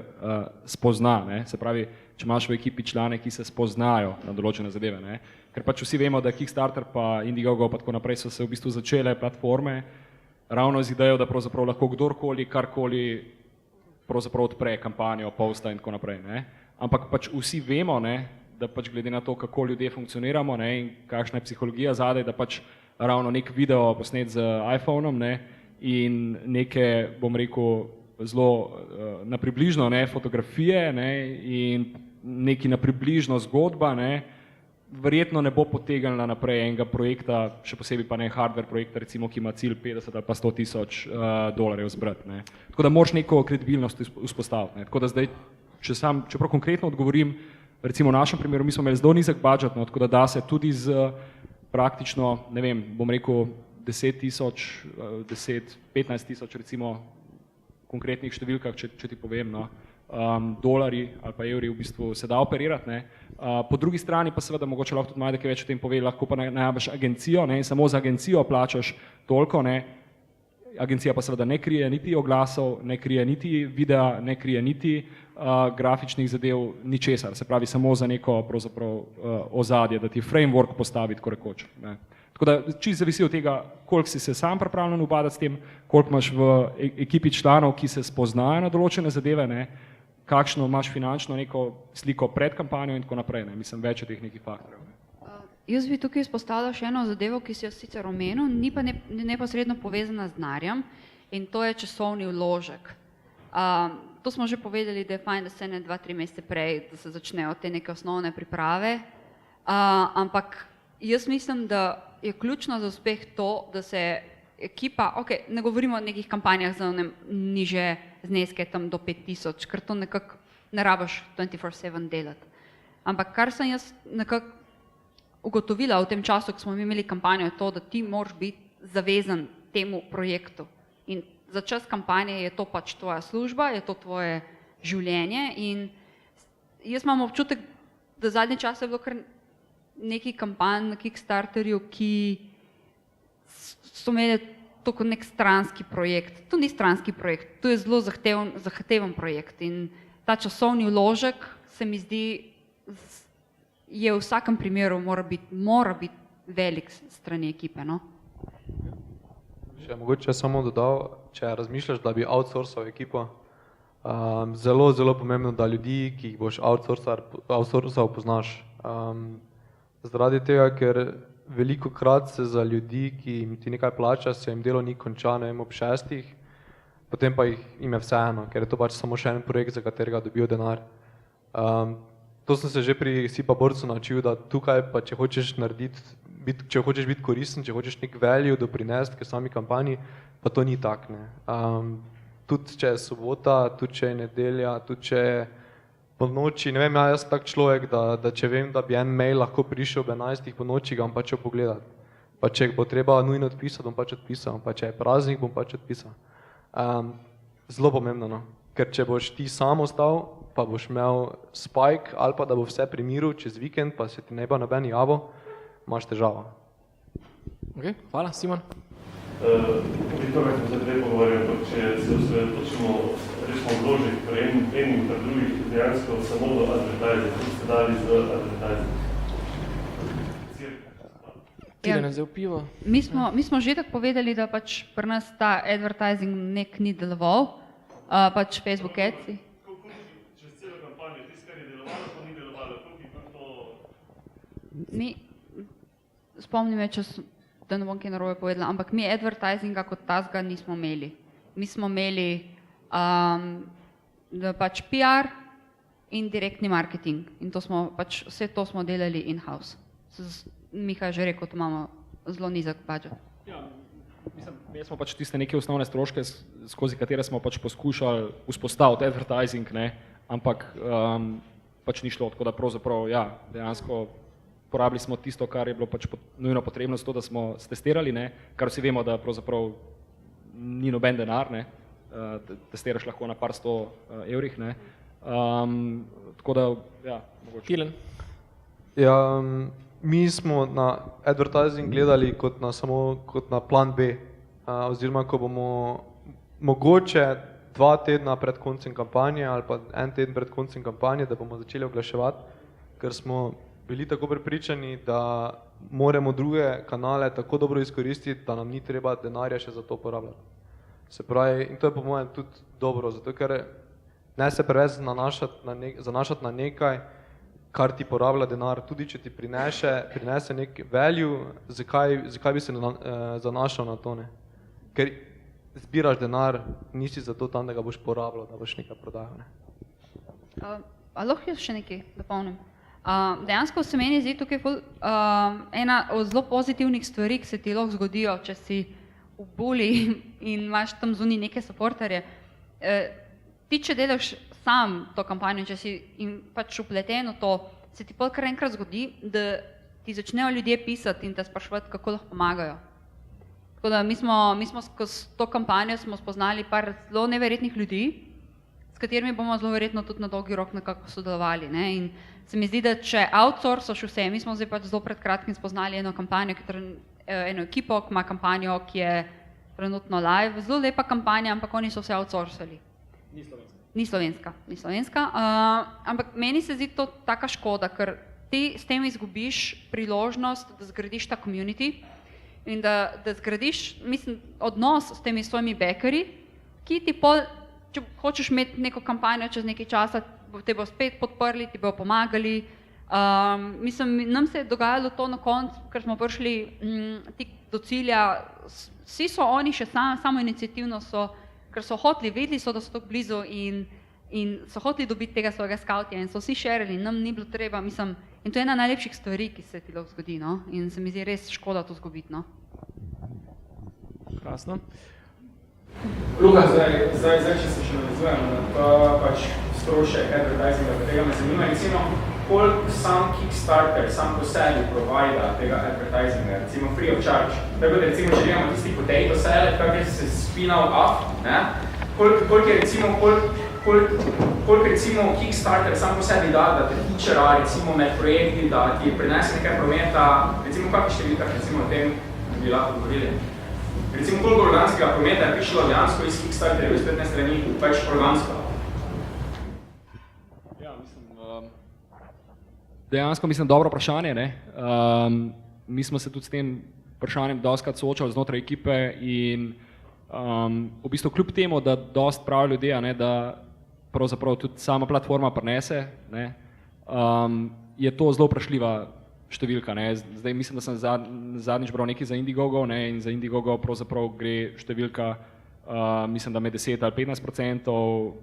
spozna, ne? Se pravi, če imaš v ekipi člane, ki se spoznajo na določene zadeve, ne? Ker pač vsi vemo, da Kickstarter pa Indiegogo pa tako naprej so se v bistvu začele platforme ravno z idejo, da pravzaprav lahko kdorkoli, karkoli pravzaprav odpre kampanjo, posta in tako naprej, ne? Ampak pač vsi vemo, ne, da pač glede na to, kako ljudje funkcioniramo, ne, in kakšna je psihologija zadaj, da pač ravno nek video posnet z iPhoneom, ne, in neke, bom rekel, zelo na približno, ne, fotografije, ne, in neki na približno zgodba, ne, verjetno ne bo potegnila naprej enega projekta, še posebej pa ne hardware projekta, recimo, ki ima cilj 50 ali pa 100 tisoč dolarjev zbrati, ne. Tako da moraš neko kredibilnost vzpostaviti, ne. Tako da zdaj, čeprav konkretno odgovorim, recimo v našem primeru, mi smo imeli zelo nizek budžet, no, tako da se tudi z praktično, ne vem, bom rekel 10 tisoč, 15 tisoč recimo konkretnih številkah, če ti povem, no, dolari ali pa evri v bistvu se da operirati, ne. Po drugi strani pa seveda mogoče lahko tudi Majda kaj več o tem pove, lahko pa najaviš agencijo, ne, in samo za agencijo plačaš toliko, ne. Agencija pa seveda ne krije niti oglasov, ne krije niti videa, ne krije niti grafičnih zadev, ničesar, se pravi samo za neko pravzaprav ozadje, da ti framework postavi tako rekoč, ne. Tako da čisto zavisi od tega, koliko si se sam pripravljen ubadati s tem, koliko imaš v ekipi članov, ki se spoznajo na določene zadeve, ne, kakšno imaš finančno neko sliko pred kampanjo in tako naprej, ne, mislim več od teh nekih faktorjev. Jaz bi tukaj izpostavila še eno zadevo, ki si jo sicer omenil, ni pa neposredno povezana z denarjem, in to je časovni vložek. To smo že povedali, da je fajn, da se ne 2-3 mesece prej, da se začnejo te neke osnovne priprave, ampak jaz mislim, da je ključno za uspeh to, da se ekipa, ok, ne govorimo o nekih kampanjah za niže zneske, tam do 5000, ker to nekako ne rabiš 24/7 delati. Ampak kar sem jaz nekako ugotovila v tem času, ko smo imeli kampanjo, je to, da ti moraš biti zavezan temu projektu. In za čas kampanje je to pač tvoja služba, je to tvoje življenje in jaz imam občutek, da zadnje čase je bilo kar nekaj kampanj na Kickstarterju, ki so imeli to kot nek stranski projekt. To ni stranski projekt, to je zelo zahteven projekt in ta časovni vložek se mi zdi je v vsakem primeru mora biti velik strani ekipe, no? Še mogoče samo dodal, če razmišljaš, da bi outsourcal ekipo, zelo pomembno, da ljudi, ki jih boš outsourcal, poznaš. Zaradi tega, ker velikokrat se za ljudi, ki jim ti nekaj plača, se jim delo ni konča, ne vem, ob 6, potem pa jim je vseeno, ker je to pač samo še en projekt, za katerega dobijo denar. To sem se že pri SIPA borcu naučil, da tukaj pa če hočeš biti koristen, če hočeš nek value doprinesti k sami kampanji, pa to ni tak, ne. Tudi če je sobota, tudi če je nedelja, tudi če je po noči, ne vem, jaz tak človek, da če vem, da bi en mail lahko prišel ob 11 po noči, ga bom pač pogledati. Pa če bo treba nujno odpisati, bom pač odpisal, pa če je praznik, bom pač odpisal. Zelo pomembno, no. Ker če boš ti sam ostal, pa boš imel spike ali pa da bo vse pri miru čez vikend, pa se ti ne bo noben javil, imaš težavo. Okay, hvala, Simon. Tudi to, kar smo se prej pogovarjali, če se osredotočimo, rečemo vložek pri enih ter drugih, dejansko samo do advertising, kot ste dali z advertising. Tile ne vzel pivo. Mi smo že tako povedali, da pač pri nas ta advertising nek ni deloval, pač Facebook ads. Čez celo kampanjo, tisto, kar je delovalo, pa ni delovalo, koliko to... Spomni me, da ne bom kaj narobe povedala, ampak mi advertisinga kot tazga nismo imeli. Mi smo imeli pač PR in direktni marketing in to smo pač, vse to smo delali in-house. Miha je že rekel, da imamo zelo nizek budžet. Ja, mi smo pač tiste neke osnovne stroške, skozi katere smo pač poskušali vzpostaviti advertising, ne, ampak pač ni šlo, tako da pravzaprav, ja, dejansko porabili smo tisto, kar je bilo pač nujno potrebno, zato da smo stestirali, ne, kar vsi vemo, da pravzaprav ni noben denar, ne, testiraš lahko na par 100 evrih, ne, tako da, ja, mogoče. Tilen. Ja, mi smo na advertising gledali samo kot na plan B, oziroma ko bomo mogoče 2 tedna pred koncem kampanje ali pa 1 teden pred koncem kampanje, da bomo začeli oglaševati, ker smo bili tako prepričani, da moramo druge kanale tako dobro izkoristiti, da nam ni treba denarja še za to porabljati. Se pravi, in to je po mojem tudi dobro, zato ker ne se preveč zanašati na nekaj, kar ti porablja denar, tudi če ti prinese nek value, zakaj bi se zanašal na to, ne? Ker zbiraš denar, nisi zato tam, da ga boš porabljal, da boš nekaj prodajal, ne? Lahko jaz še nekaj dopolnim. Dejansko se meni zdi tukaj ena od zelo pozitivnih stvari, ki se ti lahko zgodijo, če si v buli in imaš tam zunaj neke supporterje. Ti, če delaš sam to kampanjo, če si pač upleten v to, se ti pol kar enkrat zgodi, da ti začnejo ljudje pisati in te spraševati, kako lahko pomagajo. Tako da mi smo skozi to kampanjo smo spoznali par zelo neverjetnih ljudi, s katerimi bomo zelo verjetno tudi na dolgi rok nekako sodelovali, ne? In se mi zdi, da če outsourcaš vse, mi smo zdaj pač zelo pred kratkim spoznali eno kampanjo, eno ekipo, ki ima kampanjo, ki je trenutno live, zelo lepa kampanja, ampak oni so vse outsourcali. Ni slovenska. Ampak meni se zdi to taka škoda, ker ti s tem izgubiš priložnost, da zgradiš ta community in da zgradiš, mislim, odnos s temi svojimi backerji, ki ti pol, če hočeš imeti neko kampanjo čez nekaj časa, te bo spet podprli, ti bo pomagali. Mislim, nam se je dogajalo to na koncu, ker smo prišli tik do cilja, vsi so oni še samo iniciativno ker so hoteli, vedeli so, da so tako blizu in so hoteli dobiti tega svojega skautja in so vsi šerili, nam ni bilo treba, mislim, in to je ena najlepših stvari, ki se ti lahko zgodi, no, in se mi zdi res škoda to zgubiti, no. Krasno. Luka, zdaj, če se še navezujem, pa pač strošek advertisinga, tega me zanima, recimo, koliko sam Kickstarter, sam po sebi provajda tega advertisinga, recimo free of charge. Tako da recimo, če imamo tisti potato salad, kak je se spinal up, ne? Koliko je recimo, koliko recimo Kickstarter sam po sebi da te feature, recimo med projekti, da ti prinese nekaj prometa, recimo kakšne številkah recimo o tem bi lahko govorili. Recimo, koliko organskega prometa je prišlo dejansko iz Kickstarterjeve spletne strani, pač organsko? Dejansko mislim, dobro vprašanje, ne. Mi smo se tudi s tem vprašanjem dostikrat soočali znotraj ekipe in v bistvu kljub temu, da dosti pravijo ljudje, ne, da pravzaprav tudi sama platforma prinese, ne, je to zelo vprašljiva številka, ne. Zdaj mislim, da sem zadnjič bral nekaj za Indiegogo, ne, in za Indiegogo pravzaprav gre številka, mislim, da med 10 ali 15%,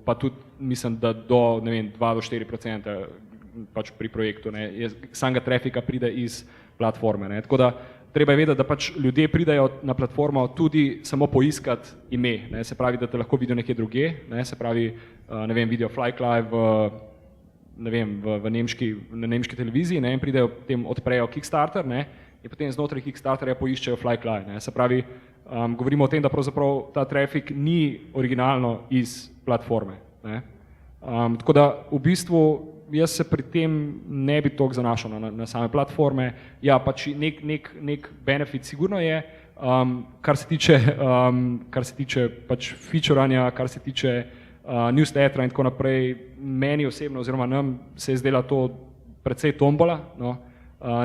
pa tudi mislim, da do, ne vem, 2 do 4% pač pri projektu, ne, samega trafika pride iz platforme, ne. Tako da treba je vedeti, da pač ljudje pridajo na platformo tudi samo poiskati ime, ne, se pravi, da te lahko vidijo nekje druge, ne, se pravi, ne vem, vidijo Flycly na nemški televiziji, ne, in pridejo, potem odprejo Kickstarter, ne, in potem znotraj Kickstarterja poiščejo Flycly, ne, se pravi, govorimo o tem, da pravzaprav ta trafik ni originalno iz platforme, ne. Tako da v bistvu jaz se pri tem ne bi toliko zanašal na same platforme. Ja, pač nek benefit sigurno je, kar se tiče pač featuranja, kar se tiče newslettera in tako naprej, meni osebno oziroma nam se je zdela to precej tombola, no.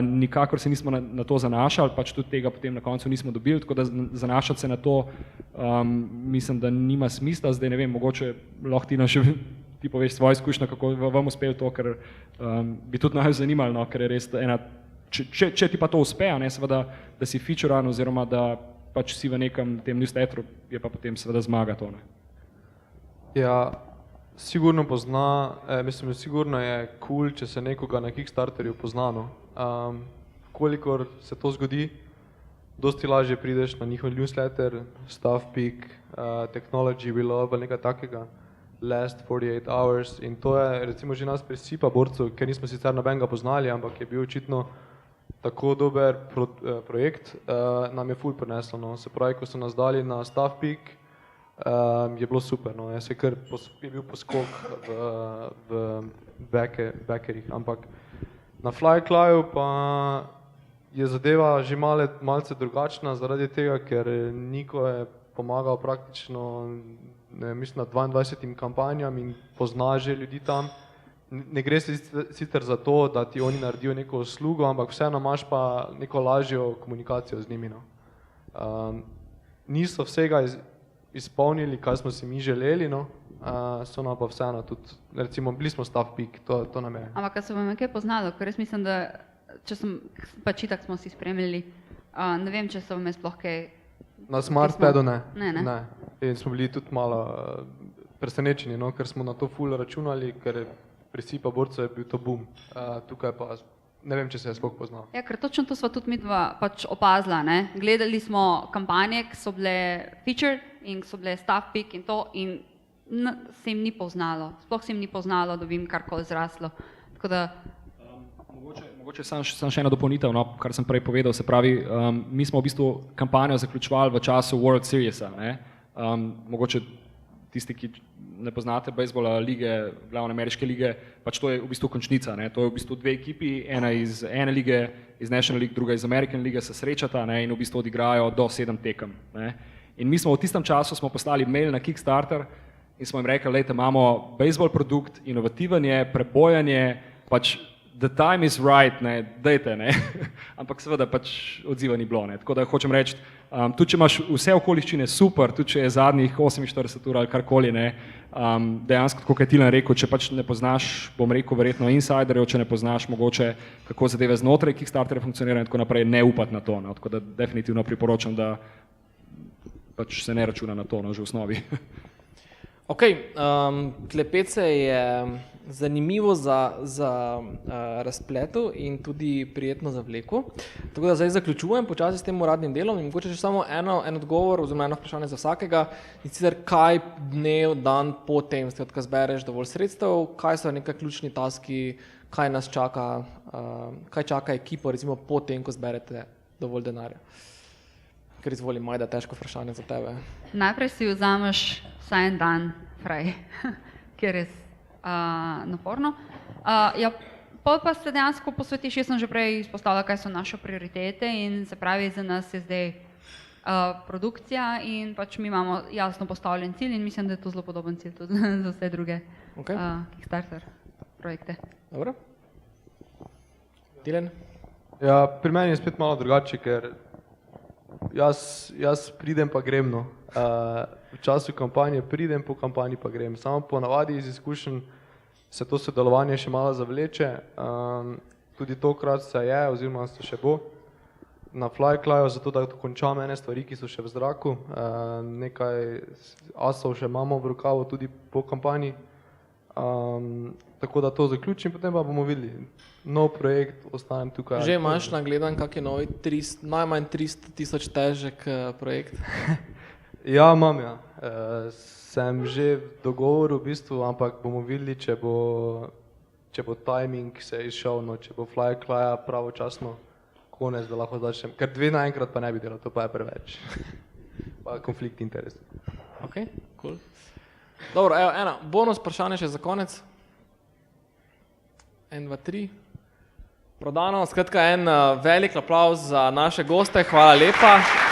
Nikakor se nismo na to zanašali, pač tudi tega potem na koncu nismo dobili, tako da zanašati se na to mislim, da nima smisla. Zdaj ne vem, mogoče lahko ti poveš svojo izkušnjo, kako vam uspelo to, ker bi tudi naj zanimalo, no, ker je res ena, če ti pa to uspe, ne, seveda, da si featuran oziroma da pač si v nekem tem newsletteru, je pa potem seveda zmaga to, ne. Ja, sigurno sigurno je cool, če se nekoga na Kickstarterju pozna, no. Kolikor se to zgodi, dosti lažje prideš na njihov newsletter, Stuffpeak, Technology Below ali nekaj takega, Last 48 Hours, in to je recimo že nas pri SIPA borcu, ker nismo sicer nobenega poznali, ampak je bil očitno tako dober projekt, nam je ful prineslo, no. Se pravi, ko so nas dali na Stuffpeak, je bilo super, no. Jaz je bil poskok v backerih, ampak na Flyclyu pa je zadeva že malce drugačna zaradi tega, ker Niko je pomagal praktično mislim na 22 kampanjam in pozna že ljudi tam. Ne gre se sicer za to, da ti oni naredijo neko uslugo, ampak vseeno imaš pa neko lažjo komunikacijo z njimi, no. Niso vsega izpolnili, kaj smo si mi želeli, no. So nam pa vseeno tudi, recimo, bili smo Stuffpeak, to nam je. Ampak, kaj se vam je kaj poznalo, ker res mislim, da pač itak smo si spremljali, ne vem, če so vam sploh kaj... Na Smartpadu ne. Ne. In smo bili tudi malo presenečeni, no, ker smo na to ful računali, ker pri SIPA borcu je bil to boom. Tukaj pa ne vem, če se je sploh poznal. Ja, ker točno to sva tudi midva pač opazila, ne. Gledali smo kampanje, ki so bile feature in so bile Stuffpeak in to in se jim ni poznalo, sploh se jim ni poznalo, da bi jim karkoli zraslo. Tako da... Mogoče sam še ena dopolnitev, no, kar sem prej povedal, se pravi, mi smo v bistvu kampanjo zaključovali v času World Seriesa, ne. Mogoče tisti, ki ne poznate bejzbola lige, glavne ameriške lige, pač to je v bistvu končnica, ne. To je v bistvu dve ekipi, ena iz ene lige, iz National League, druga iz American League se srečata, ne, in v bistvu odigrajo do 7 tekem, ne. In mi smo v tistem času smo poslali mail na Kickstarter in smo jim rekli, lejte, imamo bejzbol produkt, inovativen je, prebojan je, pač the time is right, ne, dajte, ne. Ampak seveda pač odziva ni bilo, ne. Tako da hočem reči, tudi če imaš vse okoliščine super, tudi če je zadnjih 48 ur ali karkoli, ne, dejansko, tako kot je Tilen rekel, če pač ne poznaš, bom rekel, verjetno insiderjev, če ne poznaš mogoče, kako zadeve znotraj Kickstarterja funkcionirajo in tako naprej, ne upati na to, no. Tako da definitivno priporočam, da pač se ne računa na to, no, že v osnovi. Ok, klepet se je zanimivo za razpletu in tudi prijetno za vleku. Tako da zdaj zaključujem počasi s tem uradnim delom in mogoče še samo en odgovor oziroma eno vprašanje za vsakega. In sicer, kaj dnev, dan po tem, ko zbereš dovolj sredstev, kaj so nekaj ključni taski, kaj nas čaka, kaj čaka ekipo, recimo po tem, ko zberete dovolj denarja. Ker izvoli, Majda, težko vprašanje za tebe. Najprej si vzameš vsaj en dan fraj, ker je naporno. Ja, pol pa se dejansko posvetiš, jaz sem že prej izpostavila, kaj so naše prioritete in se pravi, za nas je zdaj produkcija in pač mi imamo jasno postavljen cilj in mislim, da je to zelo podoben cilj tudi za vse druge Kickstarter projekte. Dobro. Tilen? Ja, pri meni je spet malo drugače, ker jaz pridem pa grem, no. V času kampanje pridem, po kampanji pa grem. Samo po navadi iz izkušenj se to sodelovanje še malo zavleče. Tudi tokrat se je, oziroma se še bo na Flyclyu, zato da dokončam ene stvari, ki so še v zraku. Nekaj asov še imamo v rokavu tudi po kampanji. Tako da to zaključim, potem pa bomo videli. Nov projekt, ostanem tukaj. Že imaš nagledan, kak je novi najmanj 300,000 težek projekt? Ja, imam, ja. Sem že v dogovoru v bistvu, ampak bomo videli, če bo timing se izšel, no, če bo Flyclya pravočasno konec, da lahko začnem. Ker 2 naenkrat pa ne bi delal, to pa je preveč. Pa konflikt interesov. Ok, cool. Dobro, evo, ena bonus vprašanje še za konec. 1, 2, 3. Prodano, skratka en velik aplavz za naše goste, hvala lepa.